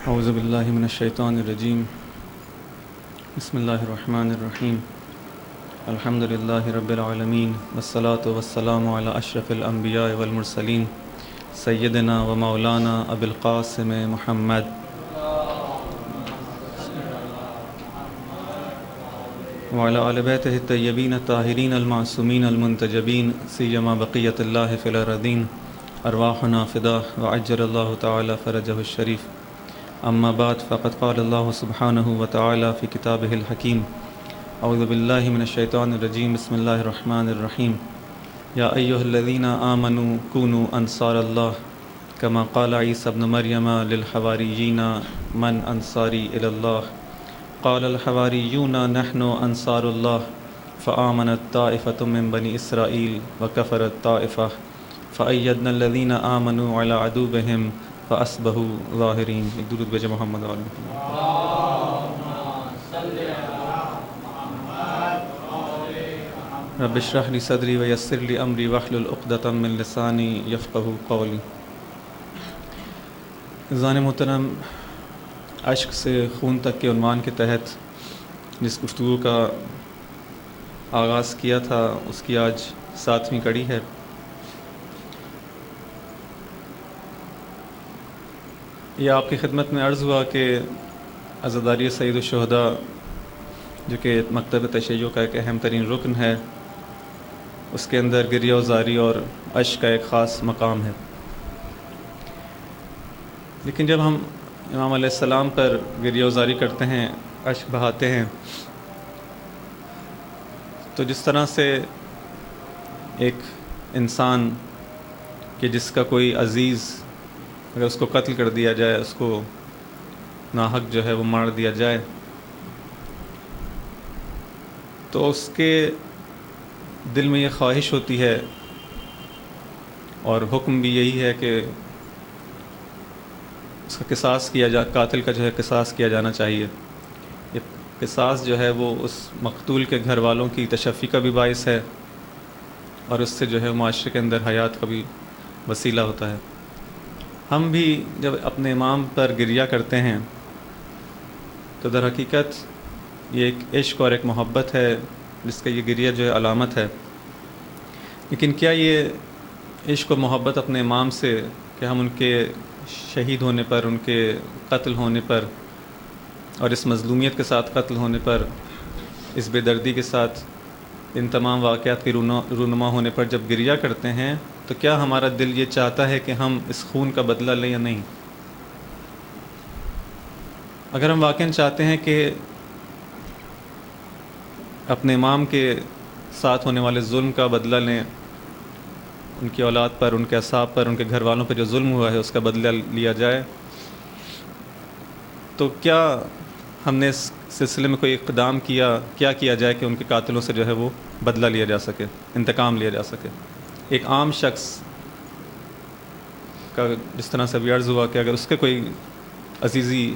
اعوذ باللہ من الشیطان الرجیم بسم اللہ الرحمن الرحیم الحمد للہ رب العالمین والصلاة والسلام علی اشرف الانبیاء والمرسلین سیدنا و مولانا ابی القاسم محمد وعلی آل بیتہ الطیبین الطاہرین المعصومین المنتجبین سیما بقیۃ اللہ فی الارضین ارواحنا فدا وعجل اللہ تعالی فرجہ الشریف. اما بعد فقد قال اللہ سبحانہ وتعالی فی کتابہ الحکیم اعوذ باللہ من الشیطان الرجیم بسم اللہ الرحمن الرحیم یا ایہا الذین آمنوا کونوا انصار اللہ کما قال عیسی ابن مریم للحواریین من انصاری الی اللہ قال الحواریون نحن انصار اللہ فآمنت طائفۃ من بنی اسرائیل وکفرت طائفہ فأیدنا الذین آمنوا علی عدوبہم فأصبحوا ظاہرین. ایک درود بھیجے محمد علیہ. رب اشرح لی صدری ویسر لی امری واحلل عقدۃ من لسانی یفقہوا قولی. عزیزان محترم، عشق سے خون تک کے عنوان کے تحت جس گفتگو کا آغاز کیا تھا اس کی آج 7ویں کڑی ہے. یہ آپ کی خدمت میں عرض ہوا کہ عزاداری سید الشہداء جو کہ مکتب تشیع کا ایک اہم ترین رکن ہے، اس کے اندر گریہ و زاری اور عشق کا ایک خاص مقام ہے. لیکن جب ہم امام علیہ السلام پر گریہ و زاری کرتے ہیں، عشق بہاتے ہیں، تو جس طرح سے ایک انسان کہ جس کا کوئی عزیز اگر اس کو قتل کر دیا جائے، اس کو ناحق جو ہے وہ مار دیا جائے، تو اس کے دل میں یہ خواہش ہوتی ہے اور حکم بھی یہی ہے کہ اس کا قصاص قاتل کا جو ہے قصاص کیا جانا چاہیے. یہ قصاص جو ہے وہ اس مقتول کے گھر والوں کی تشفی کا بھی باعث ہے اور اس سے جو ہے معاشرے کے اندر حیات کا بھی وسیلہ ہوتا ہے. ہم بھی جب اپنے امام پر گریہ کرتے ہیں تو در حقیقت یہ ایک عشق اور ایک محبت ہے جس کا یہ گریہ جو ہے علامت ہے. لیکن کیا یہ عشق و محبت اپنے امام سے کہ ہم ان کے شہید ہونے پر، ان کے قتل ہونے پر اور اس مظلومیت کے ساتھ قتل ہونے پر، اس بے دردی کے ساتھ ان تمام واقعات کی رونما ہونے پر جب گریہ کرتے ہیں تو کیا ہمارا دل یہ چاہتا ہے کہ ہم اس خون کا بدلہ لیں یا نہیں؟ اگر ہم واقعاً چاہتے ہیں کہ اپنے امام کے ساتھ ہونے والے ظلم کا بدلہ لیں، ان کی اولاد پر، ان کے اصحاب پر، ان کے گھر والوں پر جو ظلم ہوا ہے اس کا بدلہ لیا جائے، تو کیا ہم نے اس سلسلے میں کوئی اقدام کیا جائے کہ ان کے قاتلوں سے جو ہے وہ بدلہ لیا جا سکے، انتقام لیا جا سکے؟ ایک عام شخص کا جس طرح سے ابھی عرض ہوا کہ اگر اس کے کوئی عزیزی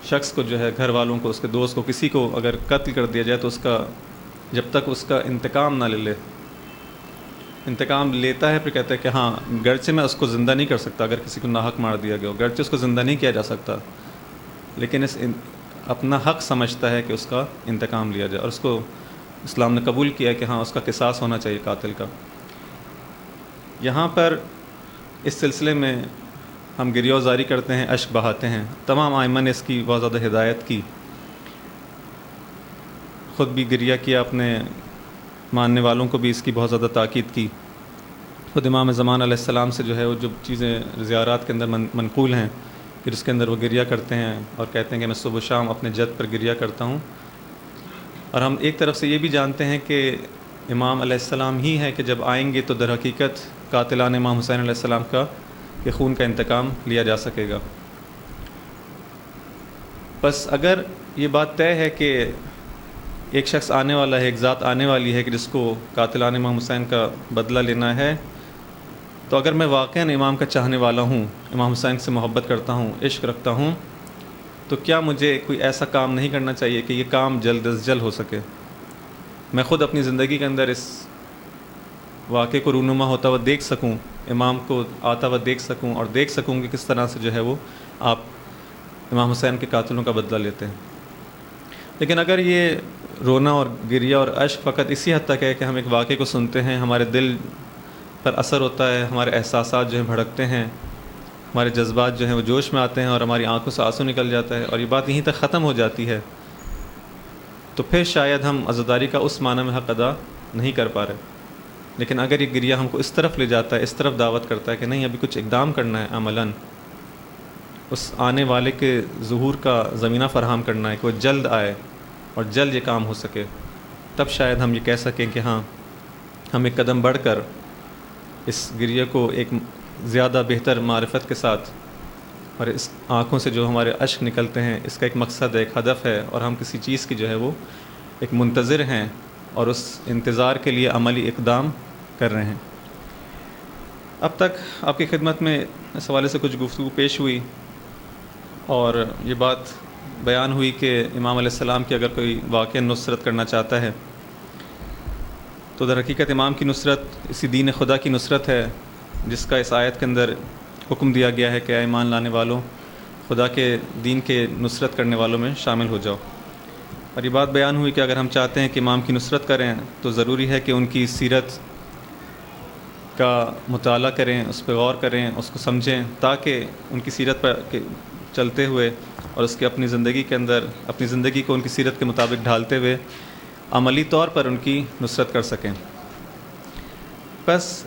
شخص کو جو ہے، گھر والوں کو، اس کے دوست کو، کسی کو اگر قتل کر دیا جائے تو اس کا جب تک اس کا انتقام نہ لے انتقام لیتا ہے پھر کہتا ہے کہ ہاں گرچہ میں اس کو زندہ نہیں کر سکتا، اگر کسی کو ناحق مار دیا گیا، گرچہ اس کو زندہ نہیں کیا جا سکتا، لیکن اپنا حق سمجھتا ہے کہ اس کا انتقام لیا جائے، اور اس کو اسلام نے قبول کیا کہ ہاں اس کا قصاص ہونا چاہیے قاتل کا. یہاں پر اس سلسلے میں ہم گریہ و زاری کرتے ہیں، عشق بہاتے ہیں. تمام ائمہ نے اس کی بہت زیادہ ہدایت کی، خود بھی گریہ کیا، اپنے ماننے والوں کو بھی اس کی بہت زیادہ تاکید کی. خود امام زمان علیہ السلام سے جو ہے وہ جو چیزیں زیارات کے اندر منقول ہیں کہ جس کے اندر وہ گریہ کرتے ہیں اور کہتے ہیں کہ میں صبح و شام اپنے جد پر گریہ کرتا ہوں. اور ہم ایک طرف سے یہ بھی جانتے ہیں کہ امام علیہ السلام ہی ہے کہ جب آئیں گے تو در حقیقت قاتلان امام حسین علیہ السلام کا کہ خون کا انتقام لیا جا سکے گا. بس اگر یہ بات طے ہے کہ ایک شخص آنے والا ہے، ایک ذات آنے والی ہے کہ جس کو قاتلان امام حسین کا بدلہ لینا ہے، تو اگر میں واقعاً امام کا چاہنے والا ہوں، امام حسین سے محبت کرتا ہوں، عشق رکھتا ہوں، تو کیا مجھے کوئی ایسا کام نہیں کرنا چاہیے کہ یہ کام جلد از جلد ہو سکے؟ میں خود اپنی زندگی کے اندر اس واقعے کو رونما ہوتا ہوا دیکھ سکوں. امام کو آتا ہوا دیکھ سکوں اور دیکھ سکوں کہ کس طرح سے جو ہے وہ آپ امام حسین کے قاتلوں کا بدلہ لیتے ہیں۔ لیکن اگر یہ رونا اور گریہ اور اشک فقط اسی حد تک ہے کہ ہم ایک واقعے کو سنتے ہیں، ہمارے دل پر اثر ہوتا ہے، ہمارے احساسات جو ہیں بھڑکتے ہیں، ہمارے جذبات جو ہیں وہ جوش میں آتے ہیں اور ہماری آنکھوں سے آنسو نکل جاتا ہے اور یہ بات یہیں تک ختم ہو جاتی ہے، تو پھر شاید ہم عزاداری کا اس معنی میں حق ادا نہیں کر پا رہے۔ لیکن اگر یہ گریہ ہم کو اس طرف لے جاتا ہے، اس طرف دعوت کرتا ہے کہ نہیں ابھی کچھ اقدام کرنا ہے، عملاً اس آنے والے کے ظہور کا زمینہ فراہم کرنا ہے کہ وہ جلد آئے اور جلد یہ کام ہو سکے، تب شاید ہم یہ کہہ سکیں کہ ہاں ہم ایک قدم بڑھ کر اس گریہ کو ایک زیادہ بہتر معرفت کے ساتھ اور اس آنکھوں سے جو ہمارے اشک نکلتے ہیں اس کا ایک مقصد ہے، ایک ہدف ہے، اور ہم کسی چیز کی جو ہے وہ ایک منتظر ہیں اور اس انتظار کے لیے عملی اقدام کر رہے ہیں۔ اب تک آپ کی خدمت میں اس حوالے سے کچھ گفتگو پیش ہوئی اور یہ بات بیان ہوئی کہ امام علیہ السلام کی اگر کوئی واقعہ نصرت کرنا چاہتا ہے تو در حقیقت امام کی نصرت اسی دین خدا کی نصرت ہے جس کا اس آیت کے اندر حکم دیا گیا ہے کہ اے ایمان لانے والوں خدا کے دین کے نصرت کرنے والوں میں شامل ہو جاؤ۔ اور یہ بات بیان ہوئی کہ اگر ہم چاہتے ہیں کہ امام کی نصرت کریں تو ضروری ہے کہ ان کی سیرت کا مطالعہ کریں، اس پہ غور کریں، اس کو سمجھیں، تاکہ ان کی سیرت پر چلتے ہوئے اور اس کے اپنی زندگی کے اندر اپنی زندگی کو ان کی سیرت کے مطابق ڈھالتے ہوئے عملی طور پر ان کی نصرت کر سکیں۔ بس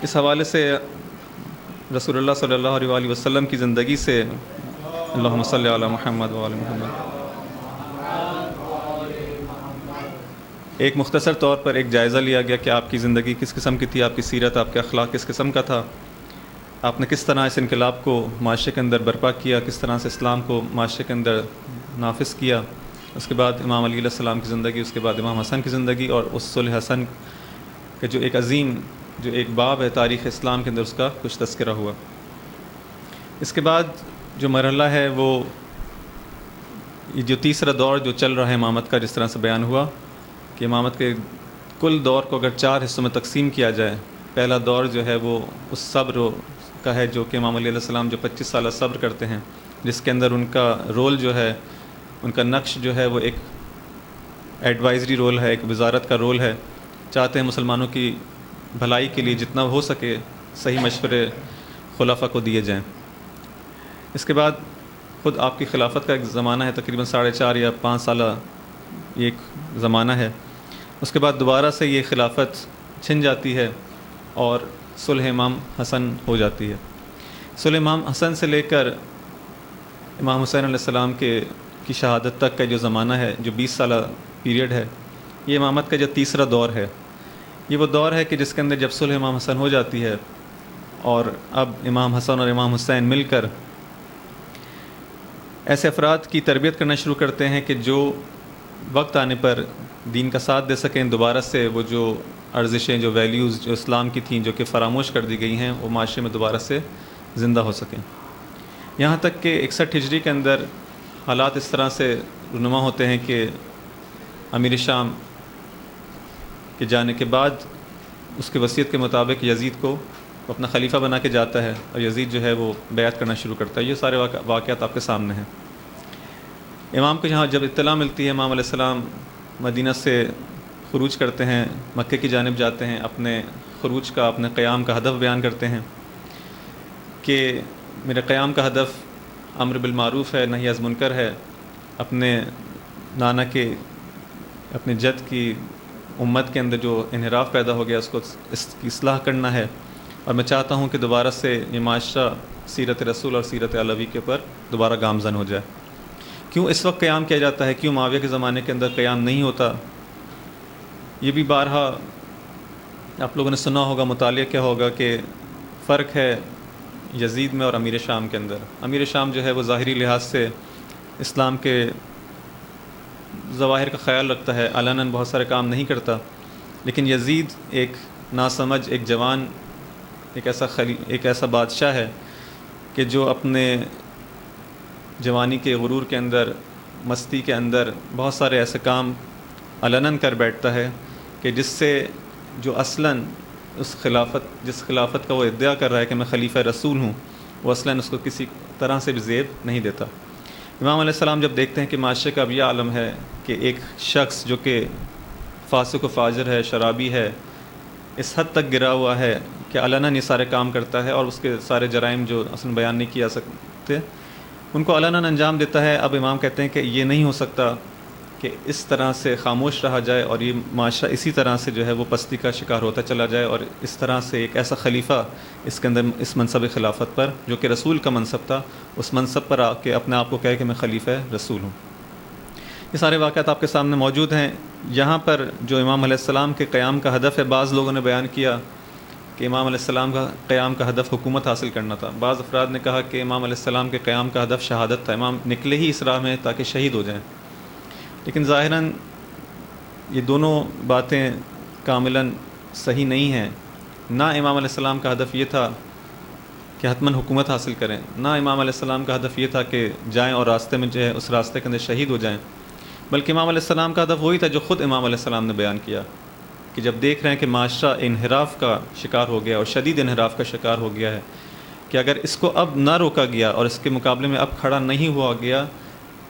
اس حوالے سے رسول اللہ صلی اللہ علیہ وآلہ وسلم کی زندگی سے اللہم صلی علی محمد وآل محمد ایک مختصر طور پر ایک جائزہ لیا گیا کہ آپ کی زندگی کس قسم کی تھی، آپ کی سیرت، آپ کے اخلاق کس قسم کا تھا، آپ نے کس طرح اس انقلاب کو معاشرے کے اندر برپا کیا، کس طرح سے اسلام کو معاشرے کے اندر نافذ کیا۔ اس کے بعد امام علی علیہ السلام کی زندگی، اس کے بعد امام حسن کی زندگی اور اس صلح حسن کا جو ایک عظیم جو ایک باب ہے تاریخ اسلام کے اندر اس کا کچھ تذکرہ ہوا۔ اس کے بعد جو مرحلہ ہے وہ یہ جو تیسرا دور جو چل رہا ہے امامت کا، جس طرح سے بیان ہوا کہ امامت کے کل دور کو اگر 4 حصوں میں تقسیم کیا جائے، پہلا دور جو ہے وہ اس صبر کا ہے جو کہ امام علی علیہ السلام جو 25 سالہ صبر کرتے ہیں، جس کے اندر ان کا رول جو ہے، ان کا نقش جو ہے وہ ایک ایڈوائزری رول ہے، ایک وزارت کا رول ہے، چاہتے ہیں مسلمانوں کی بھلائی کے لیے جتنا ہو سکے صحیح مشورے خلفاء کو دیے جائیں۔ اس کے بعد خود آپ کی خلافت کا ایک زمانہ ہے، تقریباً 4.5 یا 5 سالہ یہ ایک زمانہ ہے۔ اس کے بعد دوبارہ سے یہ خلافت چھن جاتی ہے اور صلح امام حسن ہو جاتی ہے۔ صلح امام حسن سے لے کر امام حسین علیہ السلام کی شہادت تک کا جو زمانہ ہے، جو 20 سالہ پیریڈ ہے، یہ امامت کا جو تیسرا دور ہے، یہ وہ دور ہے کہ جس کے اندر جب صلح امام حسن ہو جاتی ہے اور اب امام حسن اور امام حسین مل کر ایسے افراد کی تربیت کرنا شروع کرتے ہیں کہ جو وقت آنے پر دین کا ساتھ دے سکیں، دوبارہ سے وہ جو ارزشیں، جو ویلیوز جو اسلام کی تھیں جو کہ فراموش کر دی گئی ہیں، وہ معاشرے میں دوبارہ سے زندہ ہو سکیں۔ یہاں تک کہ 61 ہجری کے اندر حالات اس طرح سے رونما ہوتے ہیں کہ امیر شام کے جانے کے بعد اس کے وصیت کے مطابق یزید کو اپنا خلیفہ بنا کے جاتا ہے اور یزید جو ہے وہ بیعت کرنا شروع کرتا ہے۔ یہ سارے واقعات آپ کے سامنے ہیں۔ امام کو جہاں جب اطلاع ملتی ہے، امام علیہ السلام مدینہ سے خروج کرتے ہیں، مکے کی جانب جاتے ہیں، اپنے خروج کا، اپنے قیام کا ہدف بیان کرتے ہیں کہ میرے قیام کا ہدف امر بالمعروف ہے، نہی از منکر ہے، اپنے نانا کے، اپنے جد کی امت کے اندر جو انحراف پیدا ہو گیا اس کو اس کی اصلاح کرنا ہے، اور میں چاہتا ہوں کہ دوبارہ سے یہ معاشرہ سیرت رسول اور سیرت علوی کے اوپر دوبارہ گامزن ہو جائے۔ کیوں اس وقت قیام کیا جاتا ہے، کیوں معاویہ کے زمانے کے اندر قیام نہیں ہوتا؟ یہ بھی بارہا آپ لوگوں نے سنا ہوگا، مطالعہ کیا ہوگا کہ فرق ہے یزید میں اور امیر شام کے اندر۔ امیر شام جو ہے وہ ظاہری لحاظ سے اسلام کے ظواہر کا خیال رکھتا ہے، علناً بہت سارے کام نہیں کرتا، لیکن یزید ایک ناسمجھ، ایک جوان، ایک ایسا بادشاہ ہے کہ جو اپنے جوانی کے غرور کے اندر، مستی کے اندر بہت سارے ایسے کام علناً کر بیٹھتا ہے کہ جس سے جو اصلاً اس خلافت جس خلافت کا وہ ادعا کر رہا ہے کہ میں خلیفہ رسول ہوں، وہ اصلاً اس کو کسی طرح سے بھی زیب نہیں دیتا۔ امام علیہ السلام جب دیکھتے ہیں کہ معاشرے کا اب یہ عالم ہے کہ ایک شخص جو کہ فاسق و فاجر ہے، شرابی ہے، اس حد تک گرا ہوا ہے کہ علناً یہ سارے کام کرتا ہے اور اس کے سارے جرائم جو اصلاً بیان نہیں کیا سکتے ان کو علناً انجام دیتا ہے، اب امام کہتے ہیں کہ یہ نہیں ہو سکتا کہ اس طرح سے خاموش رہا جائے اور یہ معاشرہ اسی طرح سے جو ہے وہ پستی کا شکار ہوتا چلا جائے، اور اس طرح سے ایک ایسا خلیفہ اس کے اندر اس منصب خلافت پر جو کہ رسول کا منصب تھا، اس منصب پر آ کے اپنے آپ کو کہے کہ میں خلیفہ رسول ہوں۔ یہ سارے واقعات آپ کے سامنے موجود ہیں۔ یہاں پر جو امام علیہ السلام کے قیام کا ہدف ہے، بعض لوگوں نے بیان کیا کہ امام علیہ السلام کا قیام کا ہدف حکومت حاصل کرنا تھا، بعض افراد نے کہا کہ امام علیہ السلام کے قیام کا ہدف شہادت تھا، امام نکلے ہی اس راہ میں تاکہ شہید ہو جائیں، لیکن ظاہراً یہ دونوں باتیں کاملاً صحیح نہیں ہیں۔ نہ امام علیہ السلام کا ہدف یہ تھا کہ حتماً حکومت حاصل کریں، نہ امام علیہ السلام کا ہدف یہ تھا کہ جائیں اور راستے میں جو ہے اس راستے کے اندر شہید ہو جائیں، بلکہ امام علیہ السلام کا ہدف وہی تھا جو خود امام علیہ السلام نے بیان کیا کہ جب دیکھ رہے ہیں کہ معاشرہ انحراف کا شکار ہو گیا اور شدید انحراف کا شکار ہو گیا ہے، کہ اگر اس کو اب نہ روکا گیا اور اس کے مقابلے میں اب کھڑا نہیں ہوا گیا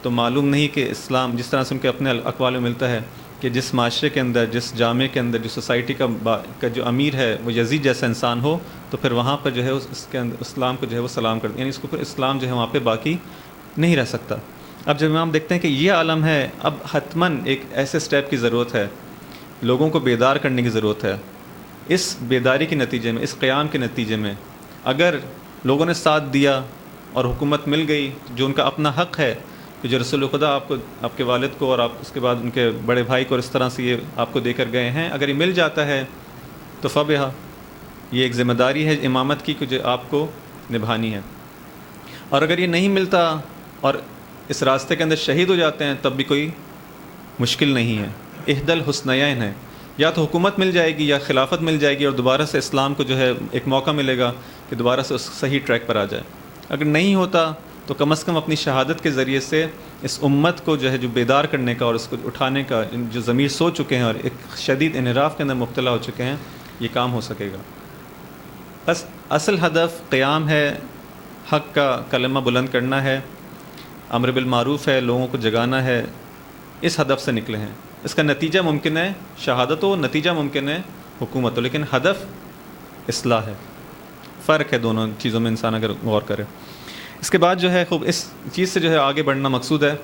تو معلوم نہیں کہ اسلام جس طرح سے ان کے اپنے اقوال میں ملتا ہے کہ جس معاشرے کے اندر، جس جامعے کے اندر، جس سوسائٹی کا جو امیر ہے وہ یزید جیسا انسان ہو تو پھر وہاں پر جو ہے اس کے اندر اسلام کو جو ہے وہ سلام کر، یعنی اس کو پھر اسلام جو ہے وہاں پہ باقی نہیں رہ سکتا۔ اب جب امام دیکھتے ہیں کہ یہ عالم ہے، اب حتماً ایک ایسے سٹیپ کی ضرورت ہے، لوگوں کو بیدار کرنے کی ضرورت ہے۔ اس بیداری کے نتیجے میں، اس قیام کے نتیجے میں اگر لوگوں نے ساتھ دیا اور حکومت مل گئی جو ان کا اپنا حق ہے، کہ جو رسول خدا آپ کے والد کو اور آپ اس کے بعد ان کے بڑے بھائی کو اور اس طرح سے یہ آپ کو دے کر گئے ہیں، اگر یہ مل جاتا ہے تو فبہا، یہ ایک ذمہ داری ہے امامت کی کہ جو آپ کو نبھانی ہے، اور اگر یہ نہیں ملتا اور اس راستے کے اندر شہید ہو جاتے ہیں تب بھی کوئی مشکل نہیں ہے۔ احدى الحسنیین ہے، یا تو حکومت مل جائے گی یا خلافت مل جائے گی اور دوبارہ سے اسلام کو جو ہے ایک موقع ملے گا کہ دوبارہ سے اس صحیح ٹریک پر آ جائے، اگر نہیں ہوتا تو کم از کم اپنی شہادت کے ذریعے سے اس امت کو جو ہے جو بیدار کرنے کا اور اس کو اٹھانے کا، جو ضمیر سو چکے ہیں اور ایک شدید انحراف کے اندر مبتلا ہو چکے ہیں، یہ کام ہو سکے گا۔ بس اصل ہدف قیام ہے، حق کا کلمہ بلند کرنا ہے، امر بالمعروف ہے، لوگوں کو جگانا ہے، اس ہدف سے نکلے ہیں۔ اس کا نتیجہ ممکن ہے شہادت ہو، نتیجہ ممکن ہے حکومت ہو، لیکن ہدف اصلاح ہے۔ فرق ہے دونوں چیزوں میں، انسان اگر غور کرے۔ اس کے بعد جو ہے خوب اس چیز سے جو ہے آگے بڑھنا مقصود ہے۔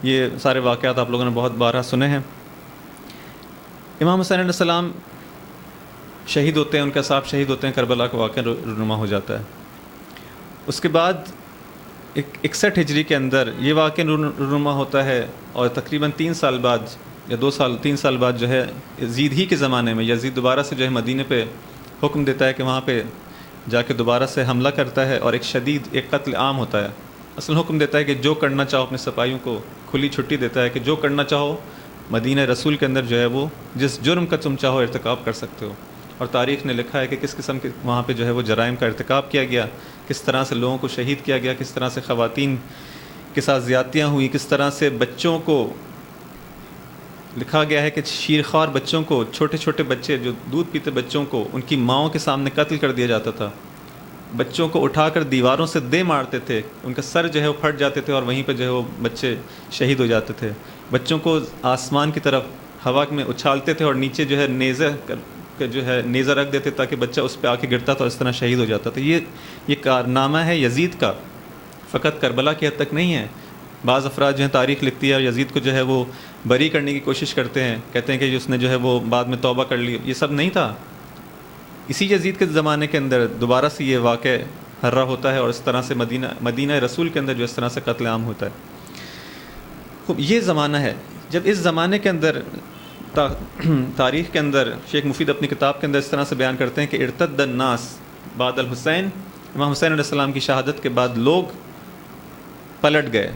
یہ سارے واقعات آپ لوگوں نے بہت بارہ سنے ہیں۔ امام حسین علیہ السلام شہید ہوتے ہیں، ان کا صاحب شہید ہوتے ہیں، کربلا کا واقعہ رونما ہو جاتا ہے۔ اس کے بعد 61 ہجری کے اندر یہ واقعہ رونما ہوتا ہے، اور تقریباً 3 سال بعد یا 3 سال بعد جو ہے یزید ہی کے زمانے میں یزید دوبارہ سے جو ہے مدینے پہ حکم دیتا ہے کہ وہاں پہ جا کے دوبارہ سے حملہ کرتا ہے، اور ایک قتل عام ہوتا ہے۔ اصل حکم دیتا ہے کہ جو کرنا چاہو، اپنے سپاہیوں کو کھلی چھٹی دیتا ہے کہ جو کرنا چاہو مدینہ رسول کے اندر جو ہے وہ جس جرم کا تم چاہو ارتکاب کر سکتے ہو، اور تاریخ نے لکھا ہے کہ کس قسم کے وہاں پہ جو ہے وہ جرائم کا ارتکاب کیا گیا، کس طرح سے لوگوں کو شہید کیا گیا، کس طرح سے خواتین کے ساتھ زیادتیاں ہوئی، کس طرح سے بچوں کو لکھا گیا ہے کہ شیرخوار بچوں کو، چھوٹے چھوٹے بچے جو دودھ پیتے بچوں کو ان کی ماؤں کے سامنے قتل کر دیا جاتا تھا، بچوں کو اٹھا کر دیواروں سے دے مارتے تھے، ان کا سر جو ہے وہ پھٹ جاتے تھے اور وہیں پہ جو ہے وہ بچے شہید ہو جاتے تھے، بچوں کو آسمان کی طرف ہوا میں اچھالتے تھے اور نیچے جو ہے نیزہ رکھ دیتے تاکہ بچہ اس پہ آ کے گرتا تھا اور اس طرح شہید ہو جاتا تھا۔ یہ کارنامہ ہے یزید کا، فقط کربلا کی حد تک نہیں ہے۔ بعض افراد جو ہیں تاریخ لکھتی ہے اور یزید کو جو ہے وہ بری کرنے کی کوشش کرتے ہیں، کہتے ہیں کہ اس نے جو ہے وہ بعد میں توبہ کر لی، یہ سب نہیں تھا۔ اسی یزید کے زمانے کے اندر دوبارہ سے یہ واقع ہررا ہوتا ہے، اور اس طرح سے مدینہ رسول کے اندر جو اس طرح سے قتل عام ہوتا ہے۔ خوب یہ زمانہ ہے، جب اس زمانے کے اندر تاریخ کے اندر شیخ مفید اپنی کتاب کے اندر اس طرح سے بیان کرتے ہیں کہ ارتد الناس بعد الحسین، امام حسین علیہ السلام کی شہادت کے بعد لوگ پلٹ گئے۔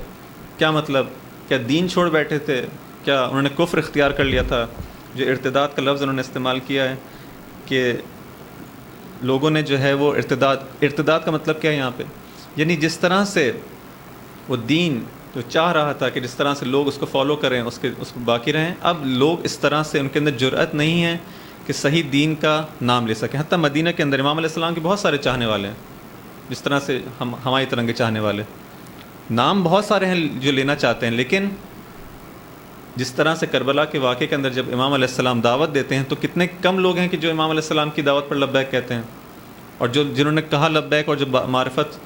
کیا مطلب؟ کیا دین چھوڑ بیٹھے تھے؟ کیا انہوں نے کفر اختیار کر لیا تھا؟ جو ارتداد کا لفظ انہوں نے استعمال کیا ہے کہ لوگوں نے جو ہے وہ ارتداد کا مطلب کیا ہے یہاں پہ؟ یعنی جس طرح سے وہ دین جو چاہ رہا تھا کہ جس طرح سے لوگ اس کو فالو کریں، اس کو باقی رہیں، اب لوگ اس طرح سے ان کے اندر جرأت نہیں ہے کہ صحیح دین کا نام لے سکیں. حتیٰ مدینہ کے اندر امام علیہ السلام کے بہت سارے چاہنے والے ہیں، جس طرح سے ہماری طرح کے چاہنے والے نام بہت سارے ہیں جو لینا چاہتے ہیں، لیکن جس طرح سے کربلا کے واقعے کے اندر جب امام علیہ السلام دعوت دیتے ہیں تو کتنے کم لوگ ہیں کہ جو امام علیہ السلام کی دعوت پر لبیک کہتے ہیں، اور جنہوں نے کہا لبیک اور جو معرفت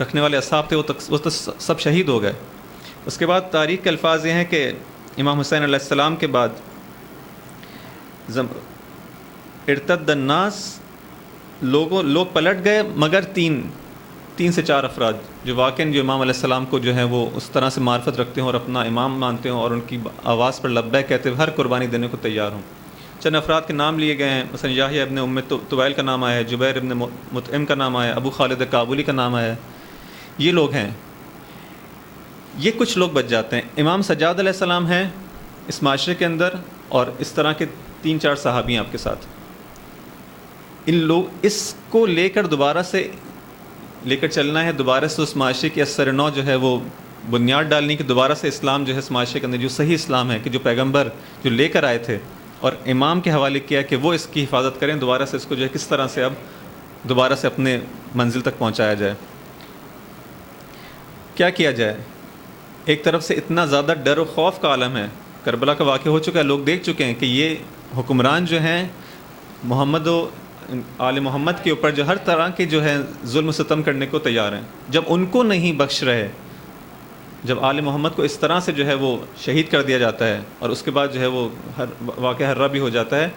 رکھنے والے اصحاب تھے وہ تو سب شہید ہو گئے. اس کے بعد تاریخ کے الفاظ یہ ہیں کہ امام حسین علیہ السلام کے بعد ارتد الناس، لوگ پلٹ گئے مگر تین سے چار افراد جو واقعاً جو امام علیہ السلام کو جو ہے وہ اس طرح سے معرفت رکھتے ہوں اور اپنا امام مانتے ہوں اور ان کی آواز پر لبیک کہتے ہوئے ہر قربانی دینے کو تیار ہوں. چند افراد کے نام لیے گئے ہیں، مثلا یحییٰ ابن ام طویل کا نام آیا ہے، جبیر ابن مطعم کا نام آیا ہے، ابو خالد کابلی کا نام آیا ہے. یہ لوگ ہیں، یہ کچھ لوگ بچ جاتے ہیں. امام سجاد علیہ السلام ہیں اس معاشرے کے اندر، اور اس طرح کے 3-4 صحابی ہیں آپ کے ساتھ. ان لوگ اس کو لے کر دوبارہ سے لے کر چلنا ہے، دوبارہ سے اس معاشرے کی اثر نو جو ہے وہ بنیاد ڈالنی، کہ دوبارہ سے اسلام جو ہے اس معاشرے کے اندر جو صحیح اسلام ہے، کہ جو پیغمبر جو لے کر آئے تھے اور امام کے حوالے کیا کہ وہ اس کی حفاظت کریں، دوبارہ سے اس کو جو ہے کس طرح سے اب دوبارہ سے اپنے منزل تک پہنچایا جائے. کیا کیا جائے؟ ایک طرف سے اتنا زیادہ ڈر و خوف کا عالم ہے، کربلا کا واقعہ ہو چکا ہے، لوگ دیکھ چکے ہیں کہ یہ حکمران جو ہیں محمد و آل محمد کے اوپر جو ہر طرح کے جو ہے ظلم و ستم کرنے کو تیار ہیں. جب ان کو نہیں بخش رہے، جب آل محمد کو اس طرح سے جو ہے وہ شہید کر دیا جاتا ہے اور اس کے بعد جو ہے وہ واقعہ ہررا بھی ہو جاتا ہے،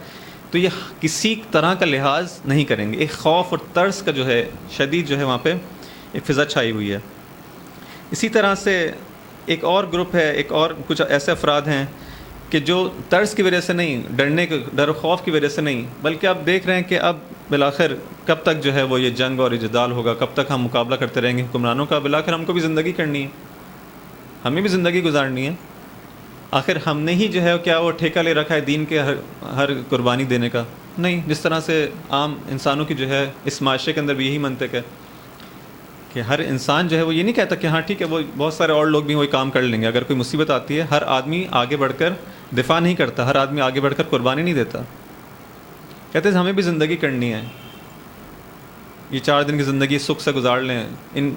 تو یہ کسی طرح کا لحاظ نہیں کریں گے. ایک خوف اور ترس کا جو ہے شدید جو ہے وہاں پہ ایک فضا چھائی ہوئی ہے. اسی طرح سے ایک اور گروپ ہے، ایک اور کچھ ایسے افراد ہیں کہ جو ترس کی وجہ سے نہیں، ڈر و خوف کی وجہ سے نہیں، بلکہ آپ دیکھ رہے ہیں کہ اب بالآخر کب تک جو ہے وہ یہ جنگ اور جدال ہوگا، کب تک ہم مقابلہ کرتے رہیں گے حکمرانوں کا. بالآخر ہم کو بھی زندگی کرنی ہے، ہمیں بھی زندگی گزارنی ہے. آخر ہم نے ہی جو ہے کیا وہ ٹھیکہ لے رکھا ہے دین کے ہر قربانی دینے کا؟ نہیں. جس طرح سے عام انسانوں کی جو ہے اس معاشرے کے اندر بھی یہی منطق ہے کہ ہر انسان جو ہے وہ یہ نہیں کہتا کہ ہاں ٹھیک ہے وہ بہت سارے اور لوگ بھی وہی کام کر لیں گے. اگر کوئی مصیبت آتی ہے ہر آدمی آگے بڑھ کر دفاع نہیں کرتا، ہر آدمی آگے بڑھ کر قربانی نہیں دیتا. کہتے ہیں ہمیں بھی زندگی کرنی ہے، یہ 4 دن کی زندگی سکھ سے گزار لیں. ان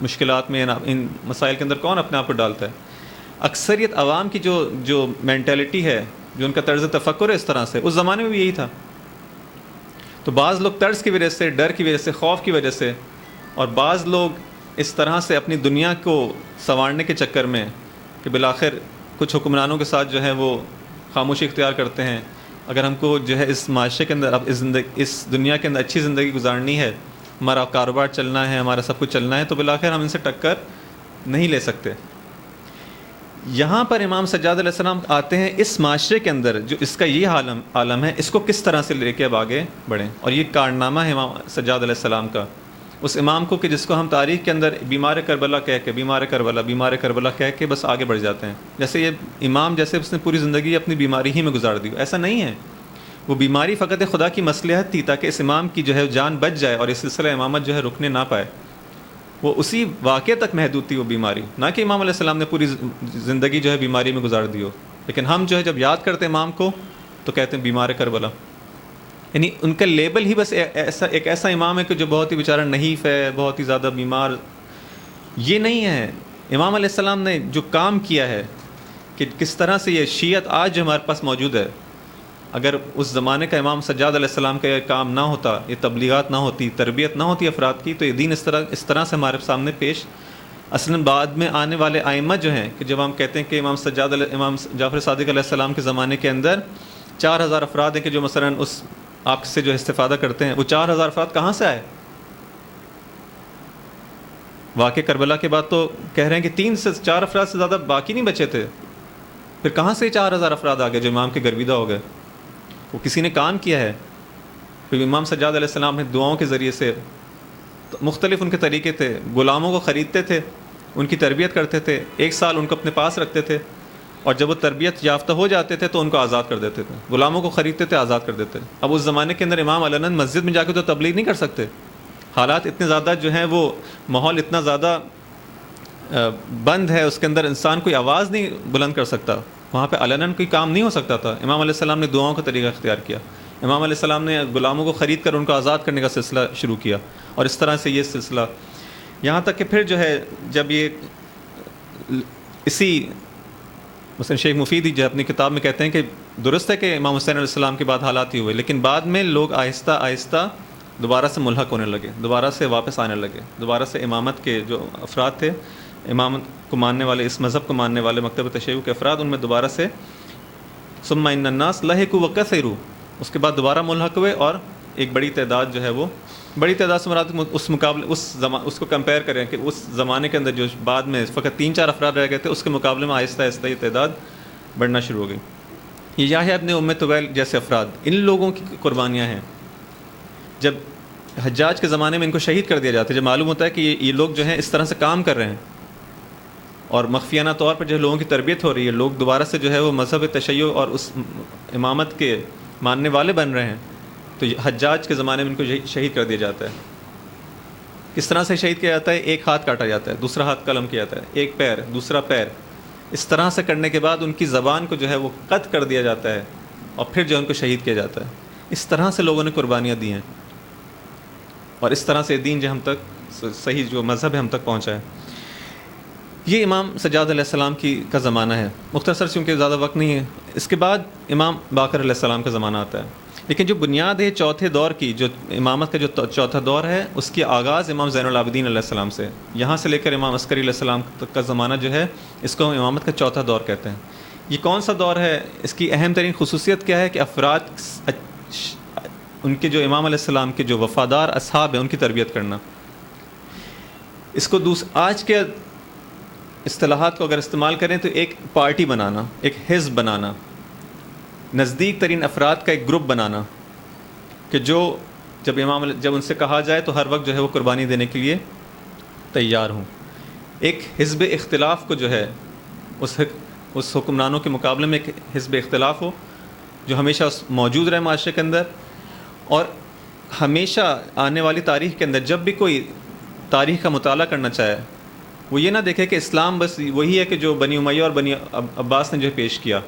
مشکلات میں، ان مسائل کے اندر کون اپنے آپ کو ڈالتا ہے؟ اکثریت عوام کی جو مینٹیلٹی ہے، جو ان کا طرز تفکر ہے اس طرح سے، اس زمانے میں بھی یہی تھا. تو بعض لوگ طرز کی وجہ سے، ڈر کی وجہ سے، خوف کی وجہ سے، اور بعض لوگ اس طرح سے اپنی دنیا کو سنوارنے کے چکر میں کہ بالآخر کچھ حکمرانوں کے ساتھ جو ہے وہ خاموشی اختیار کرتے ہیں. اگر ہم کو جو ہے اس معاشرے کے اندر اب اس دنیا کے اندر اچھی زندگی گزارنی ہے، ہمارا کاروبار چلنا ہے، ہمارا سب کچھ چلنا ہے، تو بالآخر ہم ان سے ٹکر نہیں لے سکتے. یہاں پر امام سجاد علیہ السلام آتے ہیں اس معاشرے کے اندر جو اس کا یہ عالم ہے، اس کو کس طرح سے لے کے اب آگے بڑھیں. اور یہ کارنامہ ہے امام سجاد علیہ السلام کا، اس امام کو کہ جس کو ہم تاریخ کے اندر بیمار کربلا کہہ کے بس آگے بڑھ جاتے ہیں. جیسے یہ امام جیسے اس نے پوری زندگی اپنی بیماری ہی میں گزار دی. ایسا نہیں ہے، وہ بیماری فقط خدا کی مصلحت تھی تاکہ اس امام کی جو ہے جان بچ جائے اور اس سلسلہ امامت جو ہے رکنے نہ پائے. وہ اسی واقعے تک محدود تھی وہ بیماری، نہ کہ امام علیہ السلام نے پوری زندگی جو ہے بیماری میں گزار دی ہو. لیکن ہم جو ہے جب یاد کرتے ہیں امام کو تو کہتے ہیں بیمار کربلا. یعنی ان کا لیبل ہی بس ایک ایسا امام ہے کہ جو بہت ہی بیچارہ نحیف ہے، بہت ہی زیادہ بیمار. یہ نہیں ہے. امام علیہ السلام نے جو کام کیا ہے کہ کس طرح سے یہ شیعت آج جو ہمارے پاس موجود ہے، اگر اس زمانے کا امام سجاد علیہ السلام کا یہ کام نہ ہوتا، یہ تبلیغات نہ ہوتی، تربیت نہ ہوتی افراد کی، تو یہ دین اس طرح سے ہمارے سامنے پیش. اصلاً بعد میں آنے والے ائمہ جو ہیں کہ جب ہم کہتے ہیں کہ امام جعفر صادق علیہ السلام کے زمانے کے اندر 4000 افراد ہیں کہ جو مثلاً اس آپ سے جو استفادہ کرتے ہیں، وہ 4000 افراد کہاں سے آئے؟ واقع کربلا کے بعد تو کہہ رہے ہیں کہ 3 سے 4 افراد سے زیادہ باقی نہیں بچے تھے. پھر کہاں سے 4000 افراد آ گئے جو امام کے گرویدہ ہو گئے؟ وہ کسی نے کام کیا ہے. پھر امام سجاد علیہ السلام نے دعاؤں کے ذریعے سے، مختلف ان کے طریقے تھے، غلاموں کو خریدتے تھے، ان کی تربیت کرتے تھے، 1 سال ان کو اپنے پاس رکھتے تھے، اور جب وہ تربیت یافتہ ہو جاتے تھے تو ان کو آزاد کر دیتے تھے. غلاموں کو خریدتے تھے، آزاد کر دیتے. اب اس زمانے کے اندر امام علناً مسجد میں جا کے تو تبلیغ نہیں کر سکتے. حالات اتنے زیادہ جو ہیں، وہ ماحول اتنا زیادہ بند ہے، اس کے اندر انسان کوئی آواز نہیں بلند کر سکتا. وہاں پہ علناً کوئی کام نہیں ہو سکتا تھا. امام علیہ السلام نے دعاؤں کا طریقہ اختیار کیا. امام علیہ السلام نے غلاموں کو خرید کر ان کو آزاد کرنے کا سلسلہ شروع کیا، اور اس طرح سے یہ سلسلہ یہاں تک کہ پھر جو ہے جب یہ اسی مثلا شیخ مفیدی جو اپنی کتاب میں کہتے ہیں کہ درست ہے کہ امام حسین علیہ السلام کے بعد حالات ہی ہوئے، لیکن بعد میں لوگ آہستہ آہستہ دوبارہ سے ملحق ہونے لگے، دوبارہ سے واپس آنے لگے، دوبارہ سے امامت کے جو افراد تھے، امامت کو ماننے والے، اس مذہب کو ماننے والے مکتب تشیع کے افراد، ان میں دوبارہ سے ثم ان الناس لحقوا وکثروا، اس کے بعد دوبارہ ملحق ہوئے، اور ایک بڑی تعداد جو ہے وہ بڑی تعداد سے مراد اس مقابلے اس کو کمپیئر کریں کہ اس زمانے کے اندر جو بعد میں فقط 3-4 افراد رہ گئے تھے، اس کے مقابلے میں آہستہ آہستہ یہ تعداد بڑھنا شروع ہو گئی۔ یہ یحییٰ ابن ام طویل جیسے افراد، ان لوگوں کی قربانیاں ہیں۔ جب حجاج کے زمانے میں ان کو شہید کر دیا جاتا ہے، جب معلوم ہوتا ہے کہ یہ لوگ جو ہیں اس طرح سے کام کر رہے ہیں اور مخفیانہ طور پر جو لوگوں کی تربیت ہو رہی ہے، لوگ دوبارہ سے جو ہے وہ مذہب تشیع اور اس امامت کے ماننے والے بن رہے ہیں، تو حجاج کے زمانے میں ان کو شہید کر دیا جاتا ہے۔ کس طرح سے شہید کیا جاتا ہے؟ ایک ہاتھ کاٹا جاتا ہے، دوسرا ہاتھ قلم کیا جاتا ہے، ایک پیر، دوسرا پیر، اس طرح سے کرنے کے بعد ان کی زبان کو جو ہے وہ قطع کر دیا جاتا ہے، اور پھر جو ان کو شہید کیا جاتا ہے۔ اس طرح سے لوگوں نے قربانیاں دی ہیں، اور اس طرح سے دین جو ہم تک صحیح جو مذہب ہے ہم تک پہنچا ہے۔ یہ امام سجاد علیہ السلام کا زمانہ ہے، مختصر چونکہ زیادہ وقت نہیں ہے۔ اس کے بعد امام باقر علیہ السلام کا زمانہ آتا ہے، لیکن جو بنیاد ہے چوتھے دور کی، جو امامت کا جو چوتھا دور ہے، اس کی آغاز امام زین العابدین علیہ السلام سے، یہاں سے لے کر امام عسکری علیہ السلام تک کا زمانہ جو ہے، اس کو ہم امامت کا چوتھا دور کہتے ہیں۔ یہ کون سا دور ہے؟ اس کی اہم ترین خصوصیت کیا ہے کہ افراد ان کے جو امام علیہ السلام کے جو وفادار اصحاب ہیں ان کی تربیت کرنا۔ اس کو آج کے اصطلاحات کو اگر استعمال کریں تو ایک پارٹی بنانا، ایک حزب بنانا، نزدیک ترین افراد کا ایک گروپ بنانا، کہ جو جب ان سے کہا جائے تو ہر وقت جو ہے وہ قربانی دینے کے لیے تیار ہوں۔ ایک حزب اختلاف کو جو ہے اس حکمرانوں کے مقابلے میں ایک حزب اختلاف ہو جو ہمیشہ موجود رہے معاشرے کے اندر، اور ہمیشہ آنے والی تاریخ کے اندر جب بھی کوئی تاریخ کا مطالعہ کرنا چاہے، وہ یہ نہ دیکھے کہ اسلام بس وہی ہے کہ جو بنی امیہ اور بنی عباس نے جو پیش کیا،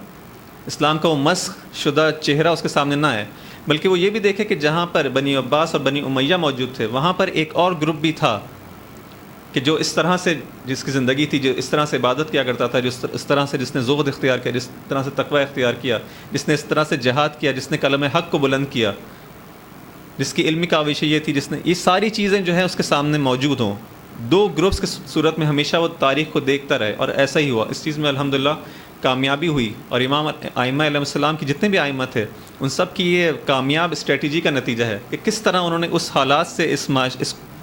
اسلام کا وہ مسخ شدہ چہرہ اس کے سامنے نہ ہے، بلکہ وہ یہ بھی دیکھے کہ جہاں پر بنی عباس اور بنی امیہ موجود تھے، وہاں پر ایک اور گروپ بھی تھا کہ جو اس طرح سے جس کی زندگی تھی، جو اس طرح سے عبادت کیا کرتا تھا، اس طرح سے جس نے زہد اختیار کیا، جس طرح سے تقوی اختیار کیا، جس نے اس طرح سے جہاد کیا، جس نے کلمہ حق کو بلند کیا، جس کی علمی کاوش یہ تھی، جس نے یہ ساری چیزیں جو ہیں اس کے سامنے موجود ہوں۔ دو گروپس کی صورت میں ہمیشہ وہ تاریخ کو دیکھتا رہے، اور ایسا ہی ہوا۔ اس چیز میں الحمدللہ کامیابی ہوئی، اور امام ائمہ علیہ السلام کی جتنے بھی ائمہ تھے ان سب کی یہ کامیاب اسٹریٹجی کا نتیجہ ہے کہ کس طرح انہوں نے اس حالات سے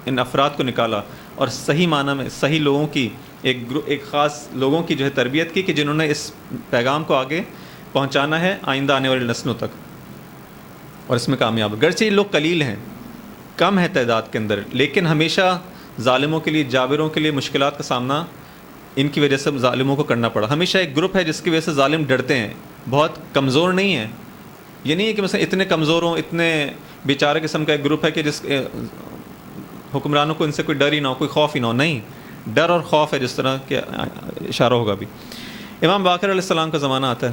ان افراد کو نکالا، اور صحیح معنی میں صحیح لوگوں کی ایک خاص لوگوں کی جو ہے تربیت کی، کہ جنہوں نے اس پیغام کو آگے پہنچانا ہے آئندہ آنے والی نسلوں تک، اور اس میں کامیاب۔ گرچہ یہ لوگ قلیل ہیں، کم ہے تعداد کے اندر، لیکن ہمیشہ ظالموں کے لیے، جابروں کے لیے مشکلات کا سامنا ان کی وجہ سے ظالموں کو کرنا پڑا۔ ہمیشہ ایک گروپ ہے جس کی وجہ سے ظالم ڈرتے ہیں، بہت کمزور نہیں ہیں۔ یہ نہیں ہے کہ مثلا اتنے کمزور ہوں، اتنے بیچارہ قسم کا ایک گروپ ہے کہ جس حکمرانوں کو ان سے کوئی ڈر ہی نہ ہو، کوئی خوف ہی نہ ہو، نہیں، ڈر اور خوف ہے، جس طرح کہ اشارہ ہوگا بھی۔ امام باقر علیہ السلام کا زمانہ آتا ہے۔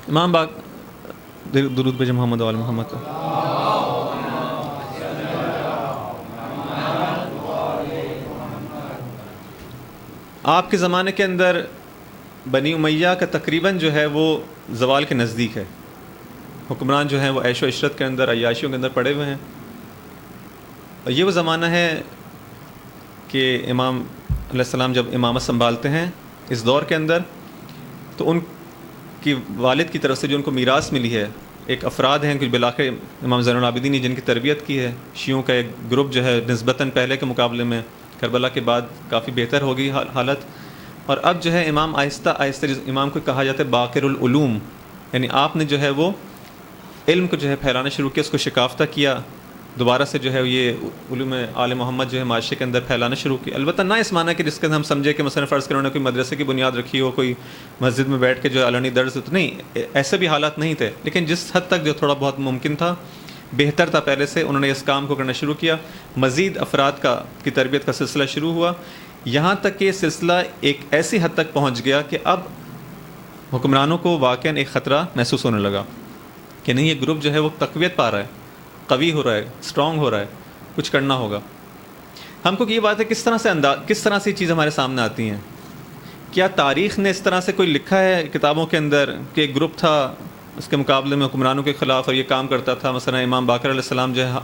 امام درود بھیجیں محمد وآل محمد۔ آپ کے زمانے کے اندر بنی امیہ کا تقریباً جو ہے وہ زوال کے نزدیک ہے، حکمران جو ہیں وہ عیش و عشرت کے اندر، عیاشیوں کے اندر پڑے ہوئے ہیں، اور یہ وہ زمانہ ہے کہ امام علیہ السلام جب امامت سنبھالتے ہیں اس دور کے اندر، تو ان کی والد کی طرف سے جو ان کو میراث ملی ہے، ایک افراد ہیں کہ بالآخر امام زین العابدین نے جن کی تربیت کی ہے، شیعوں کا ایک گروپ جو ہے نسبتاً پہلے کے مقابلے میں کربلا کے بعد کافی بہتر ہو گئی حالت، اور اب جو ہے امام آہستہ آہستہ جس امام کو کہا جاتا ہے باقر العلوم، یعنی آپ نے جو ہے وہ علم کو جو ہے پھیلانا شروع کیا، اس کو شکافتہ کیا، دوبارہ سے جو ہے یہ علوم آل محمد جو ہے معاشرے کے اندر پھیلانا شروع کیا۔ البتہ نہ اس معنی کہ جس کے اندر ہم سمجھے کہ مثلا فرض کرنے کوئی مدرسے کی بنیاد رکھی ہو، کوئی مسجد میں بیٹھ کے جو علنی درس، تو نہیں، ایسے بھی حالات نہیں تھے، لیکن جس حد تک جو تھوڑا بہت ممکن تھا، بہتر تھا پہلے سے، انہوں نے اس کام کو کرنا شروع کیا، مزید افراد کی تربیت کا سلسلہ شروع ہوا، یہاں تک کہ یہ سلسلہ ایک ایسی حد تک پہنچ گیا کہ اب حکمرانوں کو واقعاً ایک خطرہ محسوس ہونے لگا، کہ نہیں یہ گروپ جو ہے وہ تقویت پا رہا ہے، قوی ہو رہا ہے، اسٹرانگ ہو رہا ہے، کچھ کرنا ہوگا. ہم کو یہ بات ہے کس طرح سے یہ چیز ہمارے سامنے آتی ہیں. کیا تاریخ نے اس طرح سے کوئی لکھا ہے کتابوں کے اندر کہ ایک گروپ تھا اس کے مقابلے میں حکمرانوں کے خلاف اور یہ کام کرتا تھا؟ مثلا امام باقر علیہ السلام جو ہے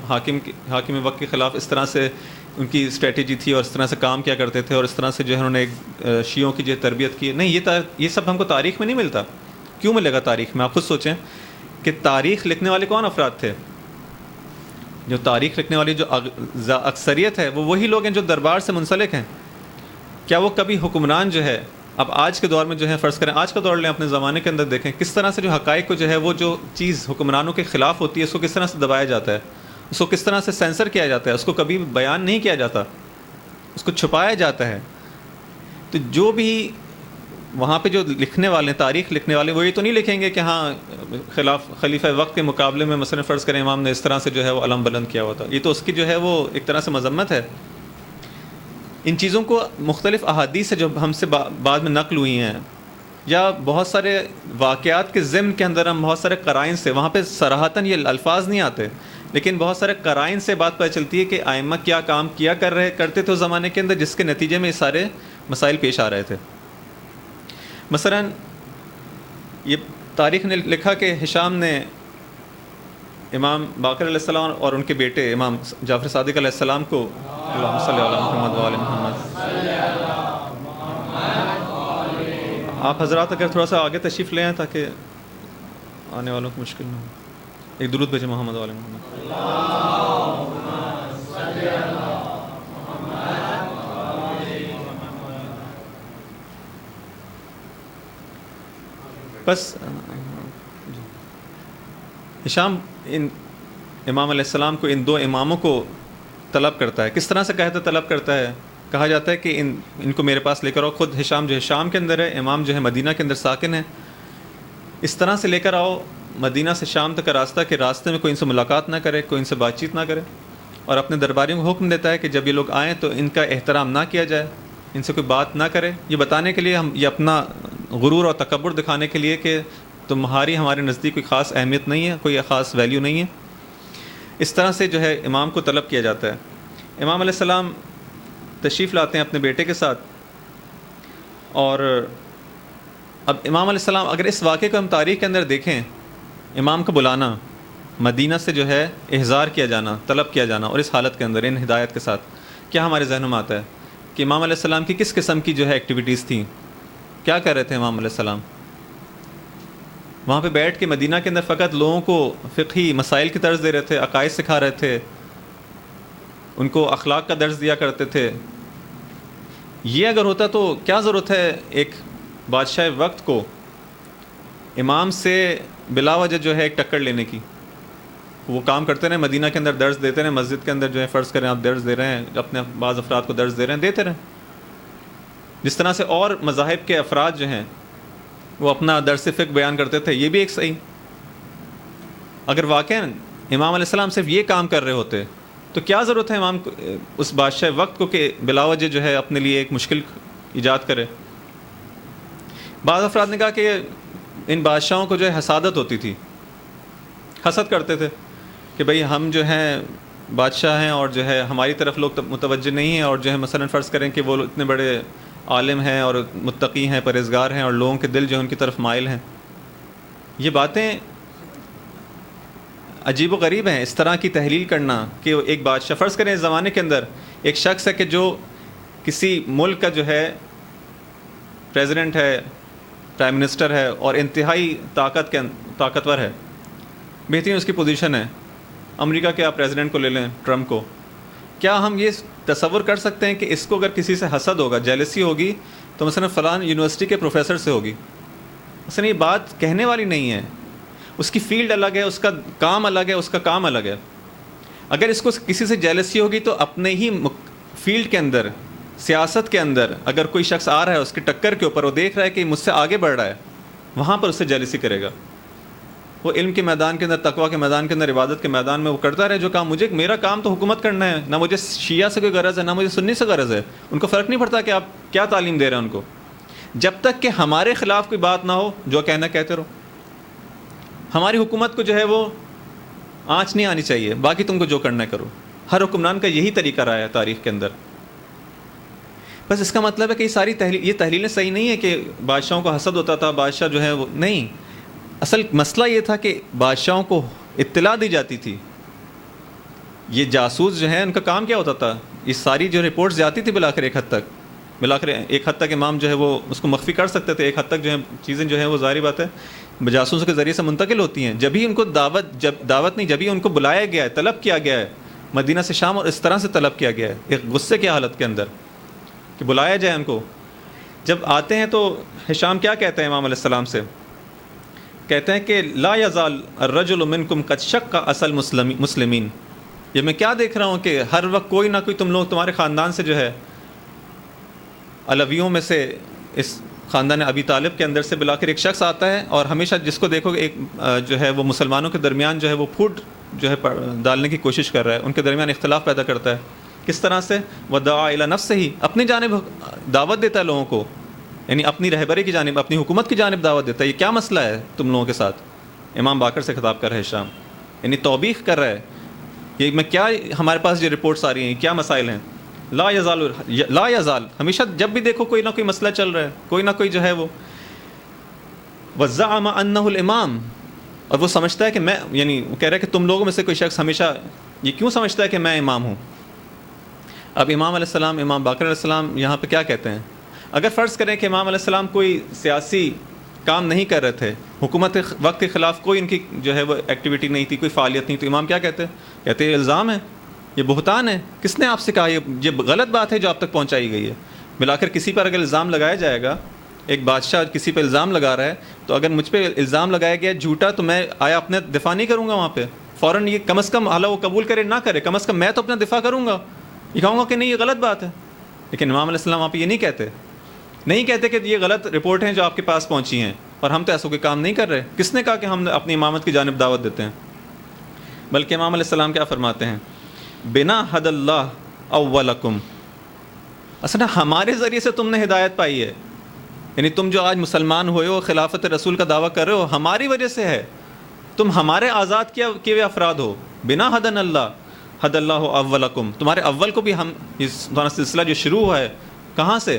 حاکم وقت کے خلاف اس طرح سے ان کی اسٹریٹجی تھی اور اس طرح سے کام کیا کرتے تھے اور اس طرح سے جو ہے انہوں نے ایک شیعوں کی جو تربیت کی. نہیں، یہ سب ہم کو تاریخ میں نہیں ملتا. کیوں ملے گا تاریخ میں؟ آپ خود سوچیں کہ تاریخ لکھنے والے کون افراد تھے. جو تاریخ لکھنے والی جو اکثریت ہے وہ وہی لوگ ہیں جو دربار سے منسلک ہیں. کیا وہ کبھی حکمران جو ہے، اب آج کے دور میں جو ہے فرض کریں آج کا دور لیں، اپنے زمانے کے اندر دیکھیں کس طرح سے جو حقائق کو جو ہے وہ جو چیز حکمرانوں کے خلاف ہوتی ہے اس کو کس طرح سے دبایا جاتا ہے، اس کو کس طرح سے سینسر کیا جاتا ہے، اس کو کبھی بیان نہیں کیا جاتا، اس کو چھپایا جاتا ہے. تو جو بھی وہاں پہ جو لکھنے والے ہیں، تاریخ لکھنے والے، وہ یہ تو نہیں لکھیں گے کہ ہاں خلیفہ وقت کے مقابلے میں مثلا فرض کریں امام نے اس طرح سے جو ہے وہ علم بلند کیا ہوا تھا. یہ تو اس کی جو ہے وہ ایک طرح سے مذمت ہے. ان چیزوں کو مختلف احادیث سے جو ہم سے بعد میں نقل ہوئی ہیں یا بہت سارے واقعات کے ضمن کے اندر ہم بہت سارے قرائن سے، وہاں پہ صراحتاً یہ الفاظ نہیں آتے لیکن بہت سارے قرائن سے بات پتہ چلتی ہے کہ ائمہ کیا کام کیا کرتے تھے اس زمانے کے اندر جس کے نتیجے میں یہ سارے مسائل پیش آ رہے تھے. مثلا یہ تاریخ نے لکھا کہ ہشام نے امام باقر علیہ السلام اور ان کے بیٹے امام جعفر صادق علیہ السلام کو اللہم صلی علی محمد وآل محمد. آپ حضرات اگر تھوڑا سا آگے تشریف لے آئیں تاکہ آنے والوں کو مشکل نہ ہو. ایک درود بھیجیں محمد وآل محمد. بس ہشام ان امام علیہ السلام کو، ان دو اماموں کو طلب کرتا ہے. کس طرح سے کہتا طلب کرتا ہے؟ کہا جاتا ہے کہ ان کو میرے پاس لے کر آؤ. خود ہشام جو ہے شام کے اندر ہے، امام جو ہے مدینہ کے اندر ساکن ہے. اس طرح سے لے کر آؤ مدینہ سے شام تک کا راستہ کہ راستے میں کوئی ان سے ملاقات نہ کرے، کوئی ان سے بات چیت نہ کرے. اور اپنے درباریوں کو حکم دیتا ہے کہ جب یہ لوگ آئیں تو ان کا احترام نہ کیا جائے، ان سے کوئی بات نہ کرے. یہ بتانے کے لیے یہ اپنا غرور اور تکبر دکھانے کے لیے کہ تمہاری ہمارے نزدیک کوئی خاص اہمیت نہیں ہے، کوئی خاص ویلیو نہیں ہے. اس طرح سے جو ہے امام کو طلب کیا جاتا ہے. امام علیہ السلام تشریف لاتے ہیں اپنے بیٹے کے ساتھ. اور اب امام علیہ السلام، اگر اس واقعے کو ہم تاریخ کے اندر دیکھیں، امام کا بلانا، مدینہ سے جو ہے احضار کیا جانا، طلب کیا جانا، اور اس حالت کے اندر ان ہدایت کے ساتھ، کیا ہمارے ذہنوں میں آتا ہے کہ امام علیہ السلام کی کس قسم کی جو ہے ایکٹیویٹیز تھیں؟ کیا کر رہے تھے امام علیہ السلام؟ وہاں پہ بیٹھ کے مدینہ کے اندر فقط لوگوں کو فقہی مسائل کی درس دے رہے تھے، عقائد سکھا رہے تھے، ان کو اخلاق کا درس دیا کرتے تھے. یہ اگر ہوتا تو کیا ضرورت ہے ایک بادشاہ وقت کو امام سے بلا وجہ جو ہے ایک ٹکر لینے کی؟ وہ کام کرتے رہے، مدینہ کے اندر درس دیتے رہے، مسجد کے اندر جو ہے فرض کریں آپ درس دے رہے ہیں، اپنے بعض افراد کو درس دے رہے ہیں، دیتے رہیں. جس طرح سے اور مذاہب کے افراد جو ہیں وہ اپنا درس فقہ بیان کرتے تھے، یہ بھی ایک صحیح. اگر واقعا امام علیہ السلام صرف یہ کام کر رہے ہوتے تو کیا ضرورت ہے امام کو اس بادشاہ وقت کو کہ بلا وجہ جو ہے اپنے لیے ایک مشکل ایجاد کرے؟ بعض افراد نے کہا کہ ان بادشاہوں کو جو ہے حسادت ہوتی تھی، حسد کرتے تھے کہ بھئی ہم جو ہیں بادشاہ ہیں اور جو ہے ہماری طرف لوگ متوجہ نہیں ہیں، اور جو ہے مثلا فرض کریں کہ وہ اتنے بڑے عالم ہیں اور متقی ہیں، پرہیزگار ہیں، اور لوگوں کے دل جو ہے ان کی طرف مائل ہیں. یہ باتیں عجیب و غریب ہیں. اس طرح کی تحلیل کرنا کہ ایک بادشاہ، فرض کریں اس زمانے کے اندر ایک شخص ہے کہ جو کسی ملک کا جو ہے پریزیڈنٹ ہے، پرائم منسٹر ہے، اور انتہائی طاقتور ہے، بہترین اس کی پوزیشن ہے. امریکہ کے آپ پریزیڈنٹ کو لے لیں، ٹرمپ کو. کیا ہم یہ تصور کر سکتے ہیں کہ اس کو اگر کسی سے حسد ہوگا، جیلسی ہوگی، تو مثلا فلان یونیورسٹی کے پروفیسر سے ہوگی؟ مثلا یہ بات کہنے والی نہیں ہے. اس کی فیلڈ الگ ہے، اس کا کام الگ ہے، اس کا کام الگ ہے. اگر اس کو کسی سے جیلسی ہوگی تو اپنے ہی فیلڈ کے اندر، سیاست کے اندر، اگر کوئی شخص آ رہا ہے اس کے ٹکر کے اوپر، وہ دیکھ رہا ہے کہ مجھ سے آگے بڑھ رہا ہے، وہاں پر اس سے جیلسی کرے گا. وہ علم کے میدان کے اندر، تقویٰ کے میدان کے اندر، عبادت کے میدان میں وہ کرتا رہے جو کام میرا کام تو حکومت کرنا ہے. نہ مجھے شیعہ سے کوئی غرض ہے، نہ مجھے سنی سے غرض ہے. ان کو فرق نہیں پڑتا کہ آپ کیا تعلیم دے رہے ہیں ان کو، جب تک کہ ہمارے خلاف کوئی بات نہ ہو، جو کہنا کہتے رہو. ہماری حکومت کو جو ہے وہ آنچ نہیں آنی چاہیے، باقی تم کو جو کرنا ہے کرو. ہر حکمران کا یہی طریقہ رہا ہے تاریخ کے اندر. بس اس کا مطلب ہے کہ یہ تحلیلیں صحیح نہیں ہے کہ بادشاہوں کو حسد ہوتا تھا، بادشاہ جو ہے وہ نہیں. اصل مسئلہ یہ تھا کہ بادشاہوں کو اطلاع دی جاتی تھی. یہ جاسوس جو ہیں ان کا کام کیا ہوتا تھا، یہ ساری جو رپورٹس جاتی تھی بالآخر ایک حد تک امام جو ہے وہ اس کو مخفی کر سکتے تھے. ایک حد تک جو ہے چیزیں جو ہیں وہ ظاہری بات ہے جاسوسوں کے ذریعے سے منتقل ہوتی ہیں. جب ہی ان کو جب ہی ان کو بلایا گیا ہے، طلب کیا گیا ہے مدینہ سے شام، اور اس طرح سے طلب کیا گیا ہے ایک غصے کی حالت کے اندر کہ بلایا جائے ان کو. جب آتے ہیں تو ہشام کیا کہتے ہیں امام علیہ السلام سے؟ کہتے ہیں کہ لا یزال الرجل منکم قد شق اصل مسلمین. یہ میں کیا دیکھ رہا ہوں کہ ہر وقت کوئی نہ کوئی تم لوگ تمہارے خاندان سے جو ہے علویوں میں سے اس خاندان ابی طالب کے اندر سے بالآخر ایک شخص آتا ہے، اور ہمیشہ جس کو دیکھو ایک جو ہے وہ مسلمانوں کے درمیان جو ہے وہ پھوٹ جو ہے ڈالنے کی کوشش کر رہا ہے، ان کے درمیان اختلاف پیدا کرتا ہے. کس طرح سے؟ ودعا الی نفسہ، اپنی جانب دعوت دیتا ہے لوگوں کو، یعنی اپنی رہبری کی جانب، اپنی حکومت کی جانب دعوت دیتا ہے. یہ کیا مسئلہ ہے تم لوگوں کے ساتھ؟ امام باقر سے خطاب کر رہے ہیں ہشام، یعنی توبیخ کر رہا ہے کہ میں کیا ہمارے پاس جو رپورٹس آ رہی ہیں کیا مسائل ہیں. لا یزال ہمیشہ جب بھی دیکھو کوئی نہ کوئی مسئلہ چل رہا ہے، کوئی نہ کوئی جو ہے وہ وزعم انہ الامام، اور وہ سمجھتا ہے کہ میں، یعنی وہ کہہ رہا ہے کہ تم لوگوں میں سے کوئی شخص ہمیشہ یہ کیوں سمجھتا ہے کہ میں امام ہوں. اب امام علیہ السلام، امام باقر علیہ السلام یہاں پہ کیا کہتے ہیں؟ اگر فرض کریں کہ امام علیہ السلام کوئی سیاسی کام نہیں کر رہے تھے، حکومت وقت کے خلاف کوئی ان کی جو ہے وہ ایکٹیویٹی نہیں تھی، کوئی فعالیت نہیں، تو امام کیا کہتے یہ الزام ہے، یہ بہتان ہے. کس نے آپ سے کہا؟ یہ غلط بات ہے جو آپ تک پہنچائی گئی ہے. بالآخر کسی پر اگر الزام لگایا جائے گا، ایک بادشاہ کسی پہ الزام لگا رہا ہے، تو اگر مجھ پہ الزام لگایا گیا جھوٹا، تو میں آیا اپنے دفاع نہیں کروں گا وہاں پہ فوراً؟ یہ کم از کم حالہ وہ قبول کرے نہ کرے، کم از کم میں تو اپنا دفاع کروں گا، یہ کہوں گا کہ نہیں یہ غلط بات ہے. لیکن امام علیہ السلام وہاں پہ یہ نہیں کہتے کہ یہ غلط رپورٹ ہیں جو آپ کے پاس پہنچی ہیں اور ہم تو ایسا کوئی کام نہیں کر رہے. کس نے کہا کہ ہم اپنی امامت کی جانب دعوت دیتے ہیں؟ بلکہ امام علیہ السلام کیا فرماتے ہیں؟ بنا حد اللہ اولکم، اصل ہمارے ذریعے سے تم نے ہدایت پائی ہے، یعنی تم جو آج مسلمان ہوئے ہو، خلافت رسول کا دعویٰ کر رہے ہو، ہماری وجہ سے ہے. تم ہمارے آزاد کیے ہوئے افراد ہو. بنا حدن اللہ حد اللہ اولکم، تمہارے اول کو بھی ہم، اس سلسلہ جو شروع ہوا ہے کہاں سے؟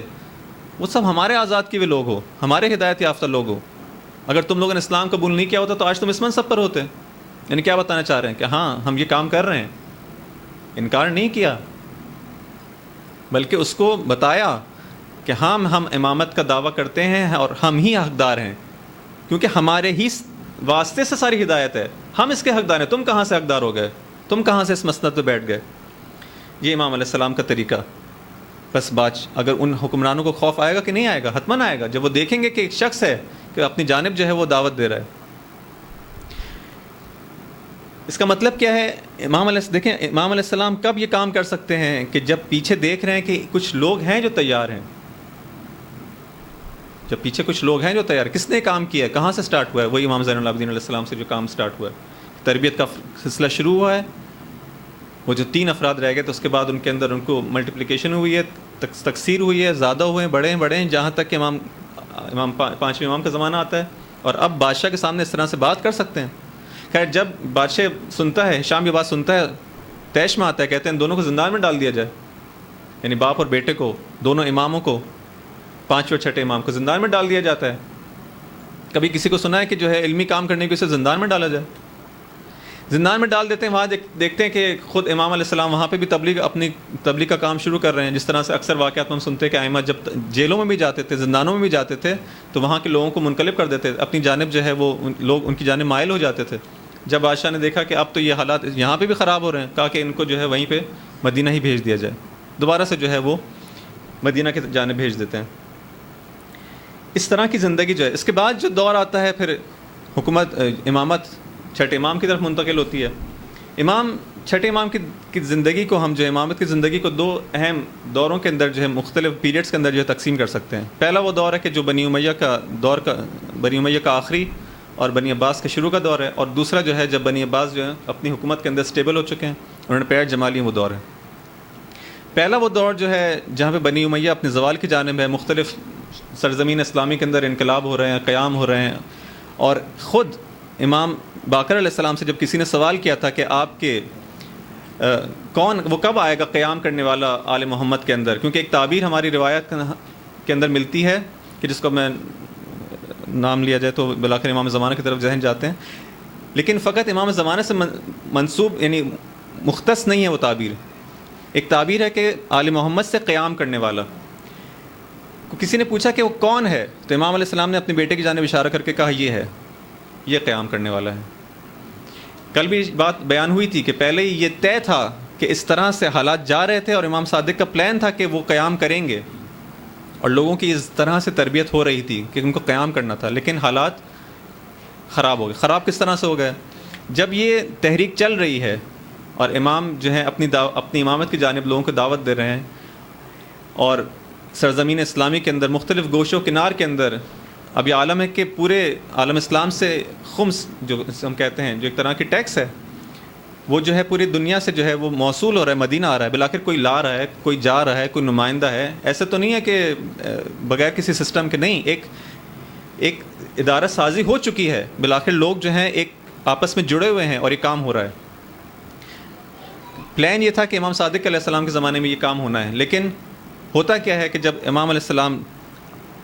وہ سب ہمارے آزاد کیے ہوئے لوگ ہو، ہمارے ہدایت یافتہ لوگ ہو. اگر تم لوگوں نے اسلام قبول نہیں کیا ہوتا تو آج تم اس منصب پر ہوتے. یعنی کیا بتانا چاہ رہے ہیں کہ ہاں ہم یہ کام کر رہے ہیں، انکار نہیں کیا، بلکہ اس کو بتایا کہ ہم امامت کا دعویٰ کرتے ہیں اور ہم ہی حقدار ہیں، کیونکہ ہمارے ہی واسطے سے ساری ہدایت ہے، ہم اس کے حقدار ہیں. تم کہاں سے حقدار ہو گئے؟ تم کہاں سے اس مسند پہ بیٹھ گئے؟ یہ امام علیہ السلام کا طریقہ. بس اگر ان حکمرانوں کو خوف آئے گا کہ نہیں آئے گا؟ حتماً آئے گا. جب وہ دیکھیں گے کہ ایک شخص ہے کہ اپنی جانب جو ہے وہ دعوت دے رہا ہے. اس کا مطلب کیا ہے؟ امام علیہ السلام کب یہ کام کر سکتے ہیں کہ جب پیچھے دیکھ رہے ہیں کہ کچھ لوگ ہیں جو تیار ہیں. جب پیچھے کچھ لوگ ہیں جو تیار. کس نے کام کیا ہے؟ کہاں سے سٹارٹ ہوا ہے؟ وہی امام زین العابدین علیہ السلام سے جو کام سٹارٹ ہوا ہے، تربیت کا سلسلہ شروع ہوا ہے. وہ جو 3 افراد رہ گئے تو اس کے بعد ان کے اندر ان کو ملٹیپلیکیشن ہوئی ہے، تکثیر ہوئی ہے، زیادہ ہوئے ہیں، بڑے ہیں، جہاں تک کہ امام 5ویں امام کا زمانہ آتا ہے. اور اب بادشاہ کے سامنے اس طرح سے بات کر سکتے ہیں. خیر جب بادشاہ سنتا ہے، ہشام یہ بات سنتا ہے، طیش میں آتا ہے، کہتے ہیں دونوں کو زندان میں ڈال دیا جائے، یعنی باپ اور بیٹے کو، دونوں اماموں کو، 5ویں اور 6ٹھے امام کو زندان میں ڈال دیا جاتا ہے. کبھی کسی کو سنا ہے کہ جو ہے علمی کام کرنے کے اسے زندان میں ڈالا جائے؟ زندان میں ڈال دیتے ہیں. وہاں دیکھتے ہیں کہ خود امام علیہ السلام وہاں پہ بھی اپنی تبلیغ کا کام شروع کر رہے ہیں. جس طرح سے اکثر واقعات میں ہم سنتے ہیں کہ ائمہ جب جیلوں میں بھی جاتے تھے، زندانوں میں بھی جاتے تھے، تو وہاں کے لوگوں کو منقلب کر دیتے، اپنی جانب جو ہے وہ لوگ ان کی جانب مائل ہو جاتے تھے. جب بادشاہ نے دیکھا کہ اب تو یہ حالات یہاں پہ بھی خراب ہو رہے ہیں، کہا کہ ان کو جو ہے وہیں پہ مدینہ ہی بھیج دیا جائے. دوبارہ سے جو ہے وہ مدینہ کی جانب بھیج دیتے ہیں. اس طرح کی زندگی جو ہے. اس کے بعد جو دور آتا ہے پھر امامت 6ٹھے امام کی طرف منتقل ہوتی ہے. امام 6ٹھے امام کی زندگی کو ہم جو امامت کی زندگی کو 2 اہم دوروں کے اندر جو ہے مختلف پیریڈز کے اندر جو ہے تقسیم کر سکتے ہیں. پہلا وہ دور ہے کہ جو بنی امیہ کا آخری اور بنی عباس کے شروع کا دور ہے، اور دوسرا جو ہے جب بنی عباس جو ہے اپنی حکومت کے اندر سٹیبل ہو چکے ہیں، انہوں نے پیر جما لی، وہ دور ہے. پہلا وہ دور جو ہے جہاں پہ بنی امیہ اپنے زوال کی جانب ہے، مختلف سرزمین اسلامی کے اندر انقلاب ہو رہے ہیں، قیام ہو رہے ہیں، اور خود امام باقر علیہ السلام سے جب کسی نے سوال کیا تھا کہ آپ کے کون وہ کب آئے گا قیام کرنے والا آل محمد کے اندر، کیونکہ ایک تعبیر ہماری روایت کے اندر ملتی ہے کہ جس کو میں نام لیا جائے تو بالآخر امام زمانہ کی طرف ذہن جاتے ہیں، لیکن فقط امام زمانہ سے منسوب یعنی مختص نہیں ہے وہ تعبیر، ایک تعبیر ہے کہ آل محمد سے قیام کرنے والا۔ کسی نے پوچھا کہ وہ کون ہے، تو امام علیہ السلام نے اپنے بیٹے کی جانب اشارہ کر کے کہا یہ ہے، یہ قیام کرنے والا ہے۔ کل بھی بات بیان ہوئی تھی کہ پہلے ہی یہ طے تھا کہ اس طرح سے حالات جا رہے تھے اور امام صادق کا پلان تھا کہ وہ قیام کریں گے، اور لوگوں کی اس طرح سے تربیت ہو رہی تھی کہ ان کو قیام کرنا تھا، لیکن حالات خراب ہو گئے۔ خراب کس طرح سے ہو گئے؟ جب یہ تحریک چل رہی ہے اور امام جو ہے اپنی امامت کی جانب لوگوں کو دعوت دے رہے ہیں، اور سرزمین اسلامی کے اندر مختلف گوشوں کنار کے اندر اب یہ عالم ہے کہ پورے عالم اسلام سے خمس جو ہم کہتے ہیں، جو ایک طرح کی ٹیکس ہے، وہ جو ہے پوری دنیا سے جو ہے وہ موصول ہو رہا ہے، مدینہ آ رہا ہے، بالآخر کوئی لا رہا ہے، کوئی جا رہا ہے، کوئی نمائندہ ہے۔ ایسے تو نہیں ہے کہ بغیر کسی سسٹم کے، نہیں، ایک ادارہ سازی ہو چکی ہے، بالآخر لوگ جو ہیں ایک آپس میں جڑے ہوئے ہیں اور یہ کام ہو رہا ہے۔ پلان یہ تھا کہ امام صادق علیہ السلام کے زمانے میں یہ کام ہونا ہے، لیکن ہوتا کیا ہے کہ جب امام علیہ السلام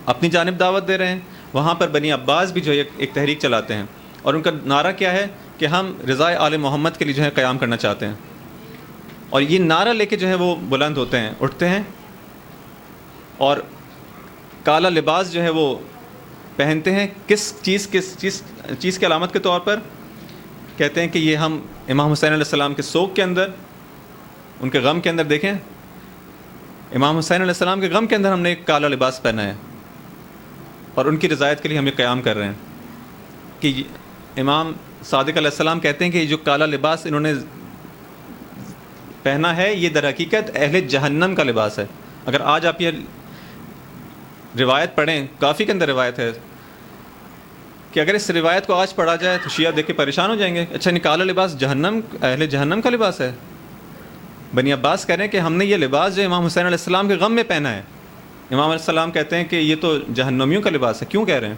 اپنی جانب دعوت دے رہے ہیں، وہاں پر بنی عباس بھی جو ہے ایک تحریک چلاتے ہیں، اور ان کا نعرہ کیا ہے کہ ہم رضائے آل محمد کے لیے جو ہے قیام کرنا چاہتے ہیں، اور یہ نعرہ لے کے جو ہے وہ بلند ہوتے ہیں، اٹھتے ہیں، اور کالا لباس جو ہے وہ پہنتے ہیں۔ کس چیز کی علامت کے طور پر؟ کہتے ہیں کہ یہ ہم امام حسین علیہ السلام کے سوگ کے اندر، ان کے غم کے اندر، دیکھیں امام حسین علیہ السلام کے غم کے اندر ہم نے ایک کالا لباس پہنا ہے، اور ان کی رضایت کے لیے ہم یہ قیام کر رہے ہیں۔ کہ امام صادق علیہ السلام کہتے ہیں کہ یہ جو کالا لباس انہوں نے پہنا ہے، یہ در حقیقت اہل جہنم کا لباس ہے۔ اگر آج آپ یہ روایت پڑھیں، کافی کے اندر روایت ہے کہ اگر اس روایت کو آج پڑھا جائے تو شیعہ دیکھ کے پریشان ہو جائیں گے، اچھا یہ کالا لباس اہل جہنم کا لباس ہے۔ بنی عباس کہہ رہے ہیں کہ ہم نے یہ لباس جو امام حسین علیہ السلام کے غم میں پہنا ہے، امام علیہ السلام کہتے ہیں کہ یہ تو جہنمیوں کا لباس ہے۔ کیوں کہہ رہے ہیں؟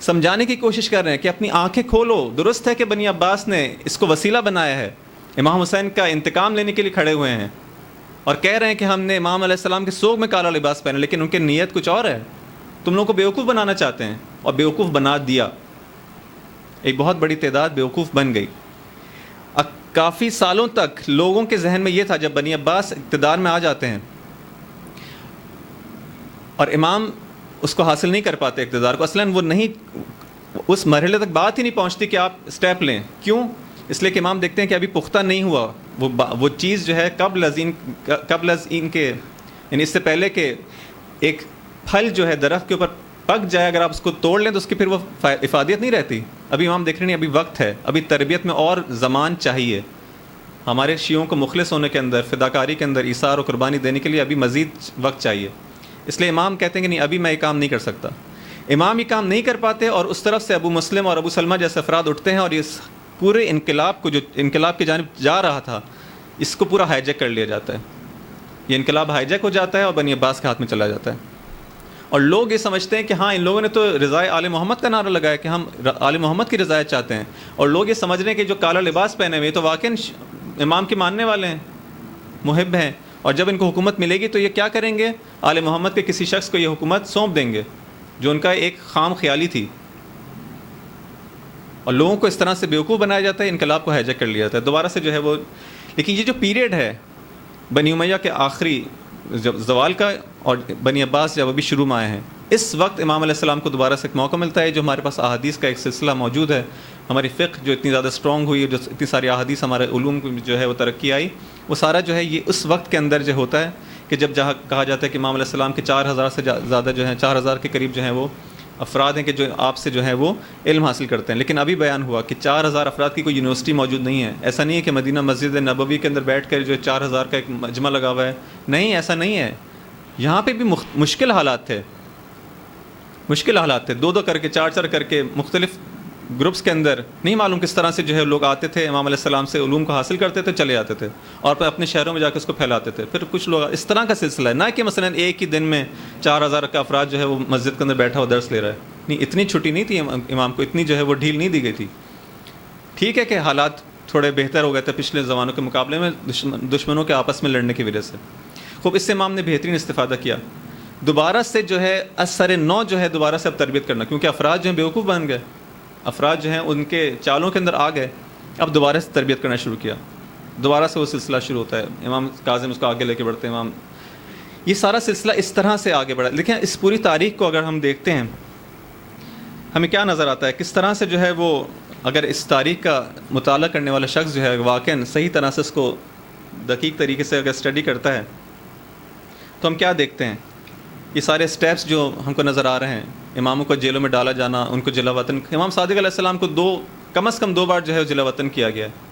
سمجھانے کی کوشش کر رہے ہیں کہ اپنی آنکھیں کھولو، درست ہے کہ بنی عباس نے اس کو وسیلہ بنایا ہے، امام حسین کا انتقام لینے کے لیے کھڑے ہوئے ہیں، اور کہہ رہے ہیں کہ ہم نے امام علیہ السلام کے سوگ میں کالا لباس پہنا، لیکن ان کی نیت کچھ اور ہے، تم لوگوں کو بیوقوف بنانا چاہتے ہیں، اور بیوقوف بنا دیا، ایک بہت بڑی تعداد بیوقوف بن گئی۔ کافی سالوں تک لوگوں کے ذہن میں یہ تھا، جب بنی عباس اقتدار میں آ جاتے ہیں اور امام اس کو حاصل نہیں کر پاتے اقتدار کو، اصلاً وہ نہیں، اس مرحلے تک بات ہی نہیں پہنچتی کہ آپ اسٹیپ لیں۔ کیوں؟ اس لیے کہ امام دیکھتے ہیں کہ ابھی پختہ نہیں ہوا وہ چیز جو ہے قبل از ان کے، یعنی اس سے پہلے کہ ایک پھل جو ہے درخت کے اوپر پک جائے، اگر آپ اس کو توڑ لیں تو اس کی پھر وہ افادیت نہیں رہتی۔ ابھی امام دیکھ رہے ہیں ابھی وقت ہے، ابھی تربیت میں اور زمان چاہیے، ہمارے شیعوں کو مخلص ہونے کے اندر، فداکاری کے اندر، ایثار و قربانی دینے کے لیے ابھی مزید وقت چاہیے۔ اس لیے امام کہتے ہیں کہ نہیں، ابھی میں یہ کام نہیں کر سکتا۔ امام یہ کام نہیں کر پاتے، اور اس طرف سے ابو مسلم اور ابو سلمہ جیسے افراد اٹھتے ہیں، اور اس پورے انقلاب کو، جو انقلاب کی جانب جا رہا تھا، اس کو پورا ہائی جیک کر لیا جاتا ہے۔ یہ انقلاب ہائی جیک ہو جاتا ہے اور بنی عباس کے ہاتھ میں چلا جاتا ہے، اور لوگ یہ سمجھتے ہیں کہ ہاں ان لوگوں نے تو رضائے آل محمد کا نعرہ لگایا کہ ہم آل محمد کی رضایت چاہتے ہیں، اور لوگ یہ سمجھ رہے ہیں کہ جو کالا لباس پہنے ہوئے تو واقعی امام کے ماننے والے ہیں، محب ہیں، اور جب ان کو حکومت ملے گی تو یہ کیا کریں گے؟ آل محمد کے کسی شخص کو یہ حکومت سونپ دیں گے، جو ان کا ایک خام خیالی تھی، اور لوگوں کو اس طرح سے بیوقوف بنایا جاتا ہے، انقلاب کو ہائیجیک کر لیا جاتا ہے دوبارہ سے جو ہے وہ۔ لیکن یہ جو پیریڈ ہے بنی امیہ کے آخری جب زوال کا، اور بنی عباس جب ابھی شروع میں آئے ہیں، اس وقت امام علیہ السلام کو دوبارہ سے ایک موقع ملتا ہے، جو ہمارے پاس احادیث کا ایک سلسلہ موجود ہے، ہماری فقہ جو اتنی زیادہ اسٹرانگ ہوئی ہے، جو اتنی ساری احادیث ہمارے علوم کو جو ہے وہ ترقی آئی، وہ سارا جو ہے یہ اس وقت کے اندر جو ہوتا ہے کہ جب جہاں کہا جاتا ہے کہ امام علیہ السلام کے 4000 سے زیادہ جو ہیں، 4000 کے قریب جو ہیں وہ افراد ہیں کہ جو آپ سے جو ہے وہ علم حاصل کرتے ہیں۔ لیکن ابھی بیان ہوا کہ 4000 افراد کی کوئی یونیورسٹی موجود نہیں ہے۔ ایسا نہیں ہے کہ مدینہ مسجد نبوی کے اندر بیٹھ کر جو 4000 کا ایک مجمع لگا ہوا ہے، نہیں، ایسا نہیں ہے۔ یہاں پہ بھی مشکل حالات تھے، دو کر کے، چار کر کے، مختلف گروپس کے اندر، نہیں معلوم کس طرح سے جو ہے لوگ آتے تھے، امام علیہ السلام سے علوم کو حاصل کرتے تھے، چلے جاتے تھے، اور پھر اپنے شہروں میں جا کے اس کو پھیلاتے تھے۔ پھر کچھ لوگ اس طرح کا سلسلہ ہے، نہ کہ مثلا ایک ہی دن میں 4000 کا افراد جو ہے وہ مسجد کے اندر بیٹھا ہوا درس لے رہا ہے، نہیں اتنی چھٹی نہیں تھی امام کو، اتنی جو ہے وہ ڈھیل نہیں دی گئی تھی. ٹھیک ہے کہ حالات تھوڑے بہتر ہو گئے تھے پچھلے زمانوں کے مقابلے میں دشمنوں کے آپس میں لڑنے کی وجہ سے. خوب اس سے امام نے بہترین استفادہ کیا. دوبارہ سے جو ہے اثر نو جو ہے دوبارہ سے اب تربیت کرنا، کیونکہ افراد جو ہیں بیوقوف بن گئے، افراد جو ہیں ان کے چالوں کے اندر آ گئے. اب دوبارہ سے تربیت کرنا شروع کیا، دوبارہ سے وہ سلسلہ شروع ہوتا ہے. امام کاظم اس کو آگے لے کے بڑھتے ہیں. امام یہ سارا سلسلہ اس طرح سے آگے بڑھا. لیکن اس پوری تاریخ کو اگر ہم دیکھتے ہیں ہمیں کیا نظر آتا ہے، کس طرح سے جو ہے وہ اگر اس تاریخ کا مطالعہ کرنے والا شخص جو ہے واقعاً صحیح طرح سے اس کو دقیق طریقے سے اگر اسٹڈی کرتا ہے تو ہم کیا دیکھتے ہیں. یہ سارے سٹیپس جو ہم کو نظر آ رہے ہیں، اماموں کو جیلوں میں ڈالا جانا، ان کو جلا وطن، امام صادق علیہ السلام کو کم از کم 2 بار جو ہے جلا وطن کیا گیا ہے.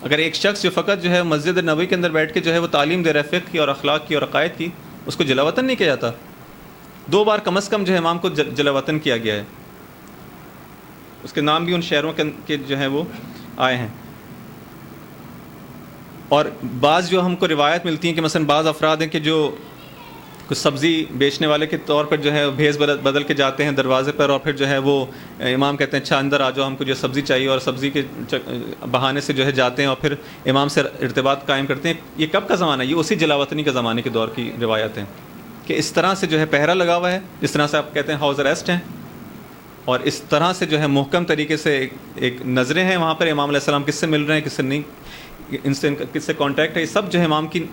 اگر ایک شخص جو فقط جو ہے مسجد نبوی کے اندر بیٹھ کے جو ہے وہ تعلیم دے رہا ہے فقہ کی اور اخلاق کی اور عقائد کی، اس کو جلا وطن نہیں کیا جاتا. 2 بار کم از کم جو ہے امام کو جلا وطن کیا گیا ہے. اس کے نام بھی ان شہروں کے جو ہیں وہ آئے ہیں. اور بعض جو ہم کو روایت ملتی ہیں کہ مثلا بعض افراد ہیں کہ جو کچھ سبزی بیچنے والے کے طور پر جو ہے بھیس بدل کے جاتے ہیں دروازے پر، اور پھر جو ہے وہ امام کہتے ہیں اچھا اندر آ جاؤ، ہم کو جو سبزی چاہیے، اور سبزی کے بہانے سے جو ہے جاتے ہیں اور پھر امام سے ارتباط قائم کرتے ہیں. یہ کب کا زمانہ ہے؟ یہ اسی جلا وطنی کے زمانے کے دور کی روایت ہیں کہ اس طرح سے جو ہے پہرا لگا ہوا ہے، جس طرح سے آپ کہتے ہیں ہاؤس اریسٹ ہیں، اور اس طرح سے جو ہے محکم طریقے سے ایک نظریں ہیں وہاں پر امام علیہ السلام کس سے مل رہے ہیں، کس سے نہیں، ان سے کس سے کانٹیکٹ ہے، یہ سب جو ہے امام کی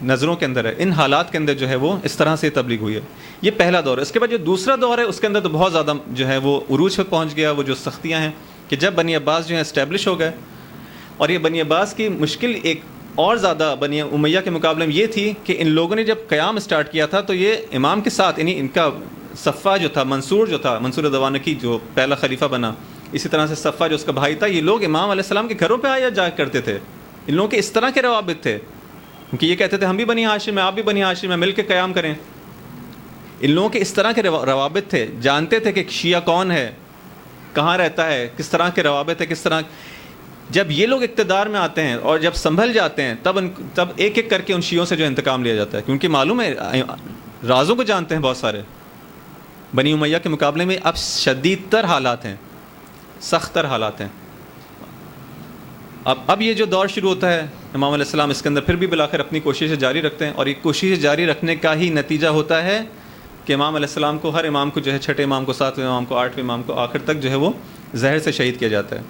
نظروں کے اندر ہے. ان حالات کے اندر جو ہے وہ اس طرح سے تبلیغ ہوئی ہے. یہ پہلا دور ہے. اس کے بعد جو دوسرا دور ہے اس کے اندر تو بہت زیادہ جو ہے وہ عروج پہ پہنچ گیا. وہ جو سختیاں ہیں کہ جب بنی عباس جو ہے اسٹیبلش ہو گئے، اور یہ بنی عباس کی مشکل ایک اور زیادہ بنی امیہ کے مقابلے میں یہ تھی کہ ان لوگوں نے جب قیام اسٹارٹ کیا تھا تو یہ امام کے ساتھ یعنی ان کا صفہ جو تھا، منصور دوانقی جو پہلا خلیفہ بنا، اسی طرح سے صفہ جو اس کا بھائی تھا، یہ لوگ امام علیہ السلام کے گھروں پہ آیا جا کرتے تھے. ان لوگوں کے اس طرح کے روابط تھے کیونکہ یہ کہتے تھے ہم بھی بنی ہاشم ہیں، آپ بھی بنی ہاشم ہیں، مل کے قیام کریں. ان لوگوں کے اس طرح کے روابط تھے، جانتے تھے کہ شیعہ کون ہے، کہاں رہتا ہے، کس طرح کے روابط ہے، کس طرح. جب یہ لوگ اقتدار میں آتے ہیں اور جب سنبھل جاتے ہیں تب ایک ایک کر کے ان شیعوں سے جو انتقام لیا جاتا ہے، کیونکہ معلوم ہے رازوں کو جانتے ہیں بہت سارے. بنی امیہ کے مقابلے میں اب شدید تر حالات ہیں، سخت تر حالات ہیں. اب یہ جو دور شروع ہوتا ہے امام علیہ السلام اس کے اندر پھر بھی بالآخر اپنی کوششیں جاری رکھتے ہیں، اور یہ کوشش جاری رکھنے کا ہی نتیجہ ہوتا ہے کہ امام علیہ السلام کو، ہر امام کو جو ہے، چھٹے امام کو، 7ویں امام کو، 8ویں امام کو، آخر تک جو ہے وہ زہر سے شہید کیا جاتا ہے.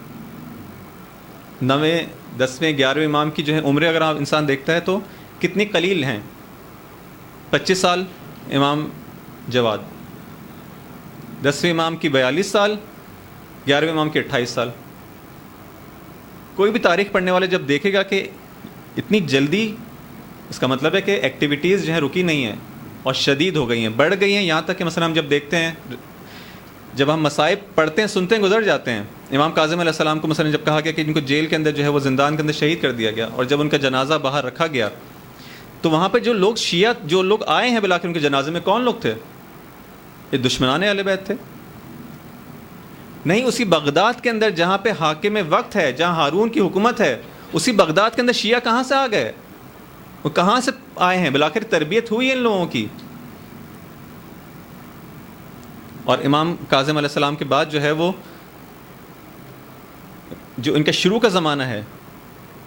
9ویں 10ویں 11ویں امام کی جو ہے عمریں اگر آپ انسان دیکھتا ہے تو کتنی قلیل ہیں. 25 سال امام جواد، 10ویں امام کی 42 سال، 11ویں امام کی 28 سال. کوئی بھی تاریخ پڑھنے والے جب دیکھے گا کہ اتنی جلدی، اس کا مطلب ہے کہ ایکٹیویٹیز جو ہیں رکی نہیں ہیں اور شدید ہو گئی ہیں، بڑھ گئی ہیں. یہاں تک کہ مثلا ہم جب دیکھتے ہیں، جب ہم مصائب پڑھتے ہیں، سنتے ہیں، گزر جاتے ہیں. امام کاظم علیہ السلام کو مثلا جب کہا گیا کہ ان کو جیل کے اندر جو ہے وہ زندان کے اندر شہید کر دیا گیا، اور جب ان کا جنازہ باہر رکھا گیا تو وہاں پہ جو لوگ شیعہ جو لوگ آئے ہیں بالآخر ان کے جنازے میں، کون لوگ تھے؟ یہ دشمنان اہل بیت تھے. نہیں، اسی بغداد کے اندر جہاں پہ حاکم وقت ہے، جہاں ہارون کی حکومت ہے، اسی بغداد کے اندر شیعہ کہاں سے آ گئے؟ وہ کہاں سے آئے ہیں؟ بالآخر تربیت ہوئی ان لوگوں کی. اور امام کاظم علیہ السلام کے بعد جو ہے وہ جو ان کا شروع کا زمانہ ہے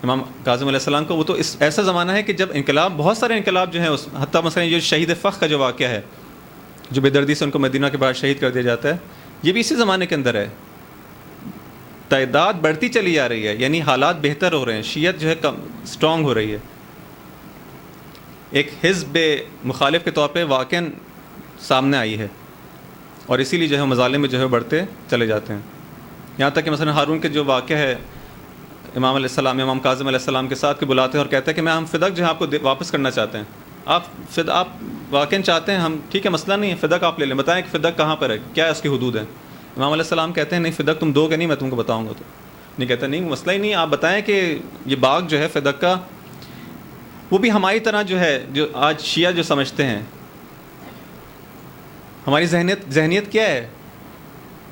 امام کاظم علیہ السلام کا، وہ تو ایسا زمانہ ہے کہ جب انقلاب، بہت سارے انقلاب جو ہیں، حتیٰ مثلا یہ شہید فخ کا جو واقعہ ہے، جو بے دردی سے ان کو مدینہ کے باہر شہید کر دیا جاتا ہے، یہ بھی اسی زمانے کے اندر ہے. تعداد بڑھتی چلی جا رہی ہے، یعنی حالات بہتر ہو رہے ہیں، شیعت جو ہے اسٹرانگ ہو رہی ہے، ایک حزب مخالف کے طور پہ واقعاً سامنے آئی ہے، اور اسی لیے جو ہے مظالم میں جو ہے بڑھتے چلے جاتے ہیں. یہاں تک کہ مثلا ہارون کے جو واقعہ ہے امام علیہ السلام، امام کاظم علیہ السلام کے ساتھ کے بلاتے ہیں اور کہتے ہیں کہ ہم فدق جو ہے آپ کو واپس کرنا چاہتے ہیں. آپ واقعاً چاہتے ہیں؟ ہم ٹھیک ہے، مسئلہ نہیں ہے، فدق آپ لے لیں، بتائیں کہ فدق کہاں پر ہے، کیا ہے اس کی حدود ہیں. امام علیہ السلام کہتے ہیں نہیں، فدق تم دو گے نہیں، میں تم کو بتاؤں گا. تو نہیں کہتے نہیں، مسئلہ ہی نہیں، آپ بتائیں کہ یہ باغ جو ہے فدق کا، وہ بھی ہماری طرح جو ہے، جو آج شیعہ جو سمجھتے ہیں، ہماری ذہنیت کیا ہے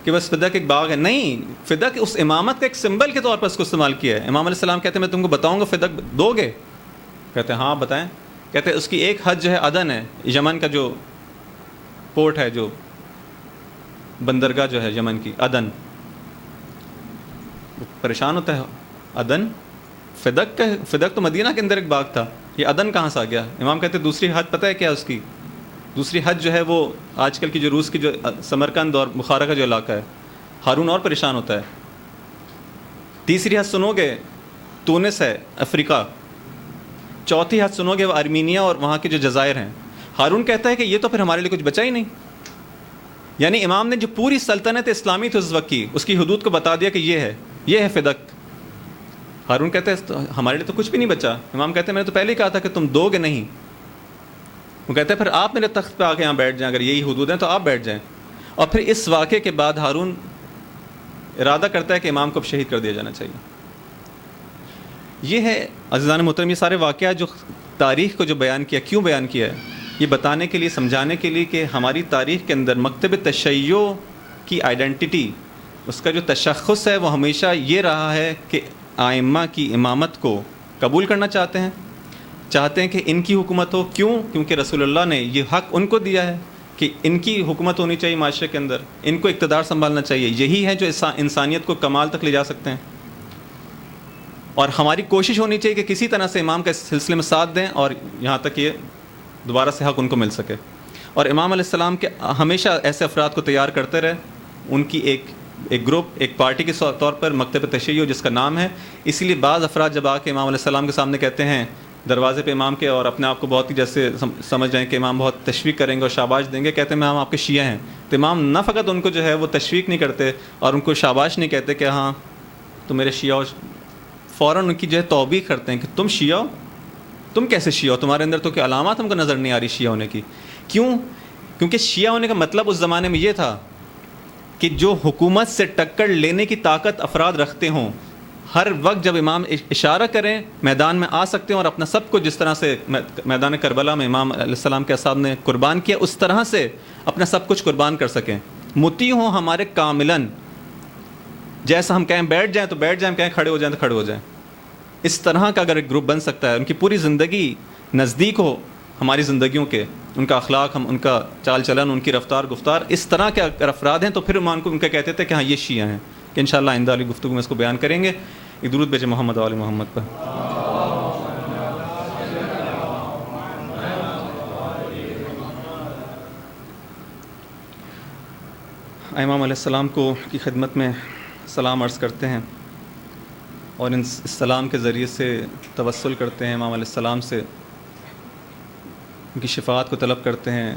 کہ بس فدق ایک باغ ہے. نہیں، فدق اس امامت کا ایک سمبل کے طور پر اس کو استعمال کیا ہے. امام علیہ السلام کہتے ہیں میں تم کو بتاؤں گا، فدق دو گے؟ کہتے ہیں ہاں بتائیں. کہتے ہیں اس کی ایک حد جو ہے عدن ہے، یمن کا جو پورٹ ہے، جو بندرگاہ جو ہے یمن کی عدن، وہ پریشان ہوتا ہے، عدن فدق تو مدینہ کے اندر ایک باغ تھا، یہ عدن کہاں سے آ گیا؟ امام کہتے ہیں دوسری حد پتہ ہے کیا اس کی؟ دوسری حد جو ہے وہ آج کل کی جو روس کی جو سمرقند اور بخارا کا جو علاقہ ہے، ہارون اور پریشان ہوتا ہے۔ تیسری حد سنو گے تونس ہے افریقہ، چوتھی حد سنو گے وہ ارمینیا اور وہاں کے جو جزائر ہیں۔ ہارون کہتا ہے کہ یہ تو پھر ہمارے لیے کچھ بچا ہی نہیں، یعنی امام نے جو پوری سلطنت اسلامی تھی اس وقت کی، اس کی حدود کو بتا دیا کہ یہ ہے فدق۔ ہارون کہتا ہے ہمارے لیے تو کچھ بھی نہیں بچا۔ امام کہتے ہیں میں نے تو پہلے ہی کہا تھا کہ تم دو گے نہیں۔ وہ کہتے ہیں پھر آپ میرے تخت پہ آ کے یہاں بیٹھ جائیں، اگر یہی حدود ہیں تو آپ بیٹھ جائیں۔ اور پھر اس واقعے کے بعد ہارون ارادہ کرتا ہے کہ امام کو اب شہید کر دیا جانا چاہیے۔ یہ ہے عزیزان محترم، یہ سارے واقعات جو تاریخ کو جو بیان کیا، کیوں بیان کیا ہے؟ یہ بتانے کے لیے، سمجھانے کے لیے کہ ہماری تاریخ کے اندر مکتب تشیع کی آئیڈینٹی، اس کا جو تشخص ہے وہ ہمیشہ یہ رہا ہے کہ ائمہ کی امامت کو قبول کرنا چاہتے ہیں کہ ان کی حکومت ہو۔ کیوں؟ کیونکہ رسول اللہ نے یہ حق ان کو دیا ہے کہ ان کی حکومت ہونی چاہیے معاشرے کے اندر، ان کو اقتدار سنبھالنا چاہیے، یہی ہے جو انسانیت کو کمال تک لے جا سکتے ہیں۔ اور ہماری کوشش ہونی چاہیے کہ کسی طرح سے امام کا اس سلسلے میں ساتھ دیں اور یہاں تک یہ دوبارہ سے حق ان کو مل سکے۔ اور امام علیہ السلام کے ہمیشہ ایسے افراد کو تیار کرتے رہے، ان کی ایک گروپ، ایک پارٹی کے طور پر مکتب تشیع جس کا نام ہے۔ اسی لیے بعض افراد جب آ کے امام علیہ السلام کے سامنے کہتے ہیں دروازے پہ امام کے، اور اپنے آپ کو بہت ہی جیسے سمجھ جائیں کہ امام بہت تشویق کریں گے اور شاباش دیں گے، کہتے ہیں ہم آپ کے شیعہ ہیں، تو امام نہ فقط ان کو جو ہے وہ تشویق نہیں کرتے اور ان کو شاباش نہیں کہتے کہ ہاں تو میرے شیعہ ہو، فوراً ان کی جو ہے توبیخ کرتے ہیں کہ تم شیعہ ہو، تم کیسے شیعہ ہو؟ تمہارے اندر تو کوئی علامات ہم کو نظر نہیں آ رہی شیعہ ہونے کی۔ کیوں؟ کیونکہ شیعہ ہونے کا مطلب اس زمانے میں یہ تھا کہ جو حکومت سے ٹکر لینے کی طاقت افراد رکھتے ہوں، ہر وقت جب امام اشارہ کریں میدان میں آ سکتے ہیں اور اپنا سب کچھ، جس طرح سے میدان کربلا میں امام علیہ السلام کے اصحاب نے قربان کیا، اس طرح سے اپنا سب کچھ قربان کر سکیں، مطیع ہوں ہمارے کاملاً۔ جیسا ہم کہیں بیٹھ جائیں تو بیٹھ جائیں، کہیں کھڑے ہو جائیں تو کھڑے ہو جائیں۔ اس طرح کا اگر ایک گروپ بن سکتا ہے، ان کی پوری زندگی نزدیک ہو ہماری زندگیوں کے، ان کا اخلاق، ان کا چال چلن، ان کی رفتار گفتار اس طرح کے اگر افراد ہیں، تو پھر امام کو ان کا کہتے تھے کہ ہاں یہ شیعہ ہیں، کہ انشاءاللہ آئندہ والی گفتگو میں اس کو بیان کریں گے۔ ایک درود بھیجیں محمد و آل محمد پر۔ امام علیہ السلام کو کی خدمت میں سلام عرض کرتے ہیں اور اس سلام کے ذریعے سے توسل کرتے ہیں امام علیہ السلام سے، ان کی شفاعت کو طلب کرتے ہیں،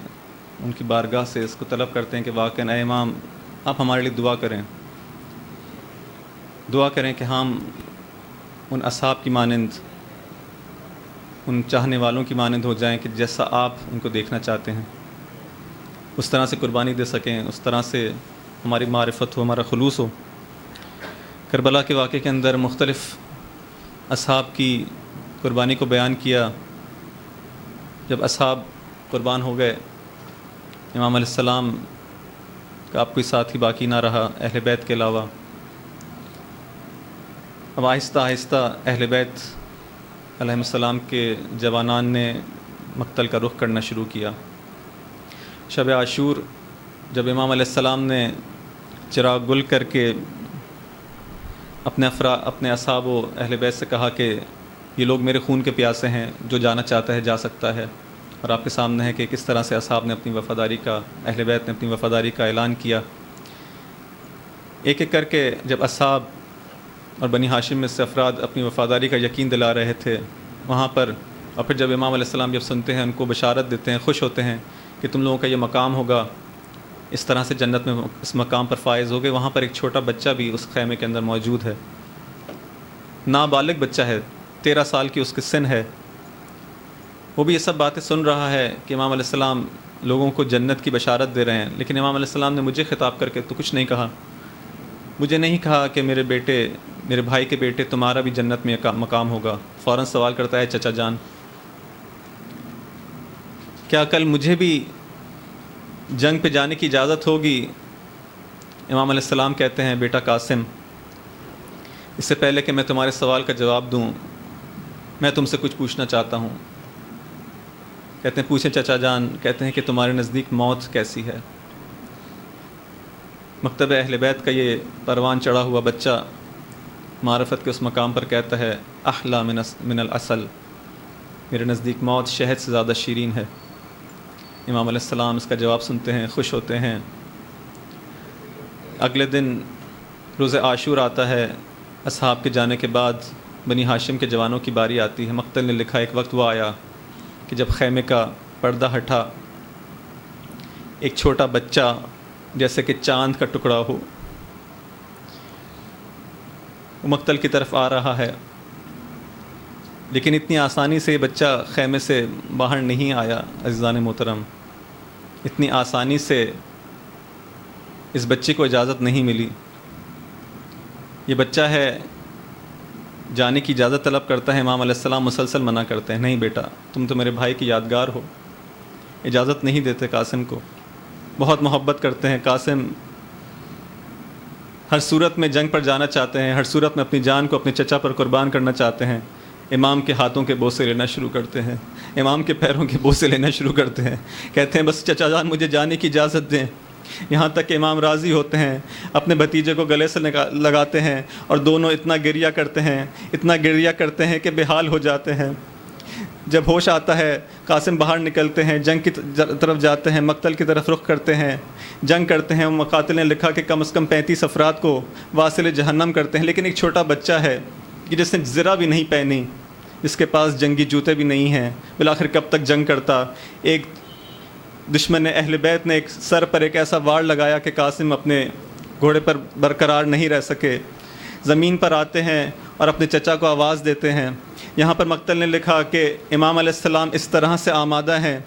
ان کی بارگاہ سے اس کو طلب کرتے ہیں کہ واقعاً اے امام آپ ہمارے لیے دعا کریں کہ ہم ان اصحاب کی مانند، ان چاہنے والوں کی مانند ہو جائیں کہ جیسا آپ ان کو دیکھنا چاہتے ہیں، اس طرح سے قربانی دے سکیں، اس طرح سے ہماری معرفت ہو، ہمارا خلوص ہو۔ کربلا کے واقعے کے اندر مختلف اصحاب کی قربانی کو بیان کیا۔ جب اصحاب قربان ہو گئے، امام علیہ السلام کا اب کوئی ساتھی باقی نہ رہا اہل بیت کے علاوہ۔ اب آہستہ آہستہ اہل بیت علیہ السلام کے جوانان نے مقتل کا رخ کرنا شروع کیا۔ شب عاشور جب امام علیہ السلام نے چراغ گل کر کے اپنے اصحاب و اہل بیت سے کہا کہ یہ لوگ میرے خون کے پیاسے ہیں، جو جانا چاہتا ہے جا سکتا ہے، اور آپ کے سامنے ہے کہ کس طرح سے اصحاب نے اپنی وفاداری کا، اہل بیت نے اپنی وفاداری کا اعلان کیا۔ ایک ایک کر کے جب اصحاب اور بنی ہاشم میں سے افراد اپنی وفاداری کا یقین دلا رہے تھے وہاں پر، اور پھر جب امام علیہ السلام جب سنتے ہیں، ان کو بشارت دیتے ہیں، خوش ہوتے ہیں کہ تم لوگوں کا یہ مقام ہوگا، اس طرح سے جنت میں اس مقام پر فائز ہو گئے۔ وہاں پر ایک چھوٹا بچہ بھی اس خیمے کے اندر موجود ہے، نابالغ بچہ ہے، 13 سال کی اس کی سن ہے، وہ بھی یہ سب باتیں سن رہا ہے کہ امام علیہ السلام لوگوں کو جنت کی بشارت دے رہے ہیں۔ لیکن امام علیہ السلام نے مجھے خطاب کر کے تو کچھ نہیں کہا، مجھے نہیں کہا کہ میرے بھائی کے بیٹے تمہارا بھی جنت میں مقام ہوگا۔ فوراً سوال کرتا ہے چچا جان کیا کل مجھے بھی جنگ پہ جانے کی اجازت ہوگی؟ امام علیہ السلام کہتے ہیں بیٹا قاسم، اس سے پہلے کہ میں تمہارے سوال کا جواب دوں میں تم سے کچھ پوچھنا چاہتا ہوں۔ کہتے ہیں پوچھیں چچا جان۔ کہتے ہیں کہ تمہارے نزدیک موت کیسی ہے؟ مکتب اہل بیت کا یہ پروان چڑھا ہوا بچہ معرفت کے اس مقام پر کہتا ہے احلی من العسل، میرے نزدیک موت شہد سے زیادہ شیرین ہے۔ امام علیہ السلام اس کا جواب سنتے ہیں، خوش ہوتے ہیں۔ اگلے دن روز عاشور آتا ہے، اصحاب کے جانے کے بعد بنی ہاشم کے جوانوں کی باری آتی ہے۔ مقتل نے لکھا ایک وقت وہ آیا کہ جب خیمے کا پردہ ہٹا، ایک چھوٹا بچہ جیسے کہ چاند کا ٹکڑا ہو وہ مقتل کی طرف آ رہا ہے، لیکن اتنی آسانی سے یہ بچہ خیمے سے باہر نہیں آیا۔ عزیزان محترم، اتنی آسانی سے اس بچے کو اجازت نہیں ملی۔ یہ بچہ ہے، جانے کی اجازت طلب کرتا ہے، امام علیہ السلام مسلسل منع کرتے ہیں، نہیں بیٹا تم تو میرے بھائی کی یادگار ہو۔ اجازت نہیں دیتے قاسم کو، بہت محبت کرتے ہیں۔ قاسم ہر صورت میں جنگ پر جانا چاہتے ہیں، ہر صورت میں اپنی جان کو اپنے چچا پر قربان کرنا چاہتے ہیں۔ امام کے ہاتھوں کے بوسے لینا شروع کرتے ہیں، امام کے پیروں کے بوسے لینا شروع کرتے ہیں، کہتے ہیں بس چچا جان مجھے جانے کی اجازت دیں۔ یہاں تک کہ امام راضی ہوتے ہیں، اپنے بھتیجے کو گلے سے لگاتے ہیں اور دونوں اتنا گریہ کرتے ہیں کہ بے حال ہو جاتے ہیں۔ جب ہوش آتا ہے قاسم باہر نکلتے ہیں، جنگ کی طرف جاتے ہیں، مقتل کی طرف رخ کرتے ہیں، جنگ کرتے ہیں۔ مقاتل نے لکھا کہ کم از کم 35 افراد کو واصل جہنم کرتے ہیں، لیکن ایک چھوٹا بچہ ہے کہ جس نے زرہ بھی نہیں پہنی، جس کے پاس جنگی جوتے بھی نہیں ہیں، بالآخر کب تک جنگ کرتا۔ ایک دشمن اہل بیت نے ایک سر پر ایک ایسا وار لگایا کہ قاسم اپنے گھوڑے پر برقرار نہیں رہ سکے، زمین پر آتے ہیں اور اپنے چچا کو آواز دیتے ہیں۔ یہاں پر مقتل نے لکھا کہ امام علیہ السلام اس طرح سے آمادہ ہیں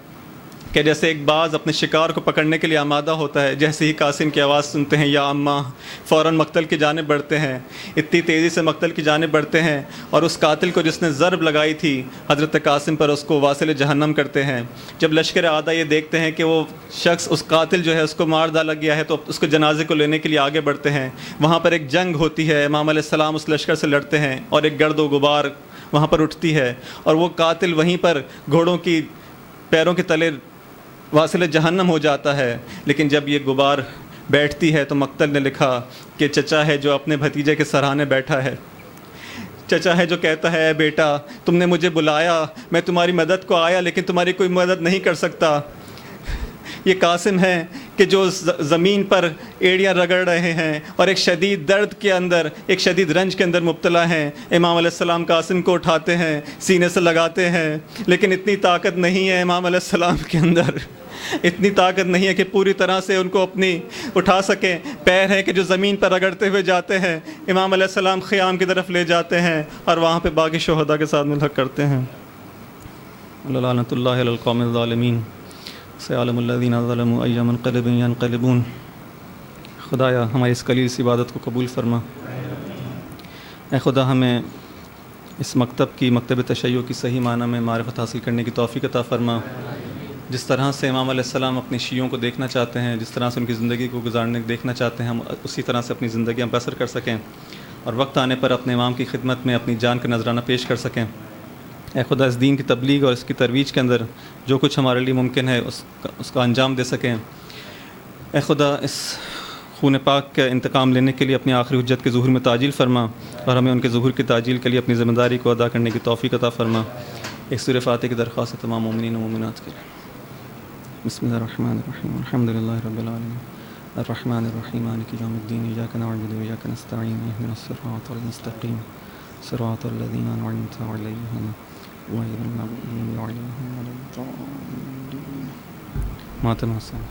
کہ جیسے ایک باز اپنے شکار کو پکڑنے کے لیے آمادہ ہوتا ہے، جیسے ہی قاسم کی آواز سنتے ہیں یا اماں، فوراً مقتل کی جانب بڑھتے ہیں، اتنی تیزی سے مقتل کی جانب بڑھتے ہیں اور اس قاتل کو جس نے ضرب لگائی تھی حضرت قاسم پر، اس کو واصل جہنم کرتے ہیں۔ جب لشکر اعداء یہ دیکھتے ہیں کہ وہ شخص، اس قاتل جو ہے اس کو مار ڈالا گیا ہے، تو اس کو جنازے کو لینے کے لیے آگے بڑھتے ہیں۔ وہاں پر ایک جنگ ہوتی ہے، امام علیہ السلام اس لشکر سے لڑتے ہیں اور ایک گرد و غبار وہاں پر اٹھتی ہے اور وہ قاتل وہیں پر گھوڑوں کی پیروں کے تلے واصل جہنم ہو جاتا ہے۔ لیکن جب یہ غبار بیٹھتی ہے تو مقتل نے لکھا کہ چچا ہے جو اپنے بھتیجے کے سرہانے بیٹھا ہے، چچا ہے جو کہتا ہے اے بیٹا تم نے مجھے بلایا، میں تمہاری مدد کو آیا لیکن تمہاری کوئی مدد نہیں کر سکتا۔ یہ قاسم ہے کہ جو زمین پر ایڑیاں رگڑ رہے ہیں اور ایک شدید درد کے اندر، ایک شدید رنج کے اندر مبتلا ہیں۔ امام علیہ السلام قاسم کو اٹھاتے ہیں، سینے سے لگاتے ہیں، لیکن اتنی طاقت نہیں ہے امام علیہ السلام کے اندر، اتنی طاقت نہیں ہے کہ پوری طرح سے ان کو اپنی اٹھا سکیں۔ پیر ہیں کہ جو زمین پر رگڑتے ہوئے جاتے ہیں، امام علیہ السلام خیام کی طرف لے جاتے ہیں اور وہاں پہ باقی شہداء کے ساتھ ملحق کرتے ہیں۔ لعنۃ اللہ علی القوم الظالمین، سیعلم الذین ظلموا ای منقلب ینقلبون۔ خدایا ہماری اس قلیل سی عبادت کو قبول فرما۔ اے خدا ہمیں اس مکتب کی، مکتب تشیع کی صحیح معنی میں معرفت حاصل کرنے کی توفیق عطا فرما۔ جس طرح سے امام علیہ السلام اپنے شیعوں کو دیکھنا چاہتے ہیں، جس طرح سے ان کی زندگی کو گزارنے دیکھنا چاہتے ہیں، ہم اسی طرح سے اپنی زندگیاں بسر کر سکیں اور وقت آنے پر اپنے امام کی خدمت میں اپنی جان کا نذرانہ پیش کر سکیں۔ اے خدا اس دین کی تبلیغ اور اس کی ترویج کے اندر جو کچھ ہمارے لیے ممکن ہے اس کا انجام دے سکیں۔ اے خدا اس خون پاک کا انتقام لینے کے لیے اپنی آخری حجت کے ظہور میں تعجیل فرما اور ہمیں ان کے ظہور کی تعجیل کے لیے اپنی ذمہ داری کو ادا کرنے کی توفیق عطا فرما۔ ایک سورہ فاتحہ کی درخواست ہے تمام مومنین و مومنات کے لیے۔ بسم اللہ الرحمن الرحیم، الحمد للہ رب العالمین، الرحمن الرحیم، مالک یوم الدین، ایاک نعبد و ایاک نستعین، اہدنا الصراط المستقیم، صراط الذین انعمت علیہم غیر المغضوب علیہم ولا الضالین۔ ماتم حسین۔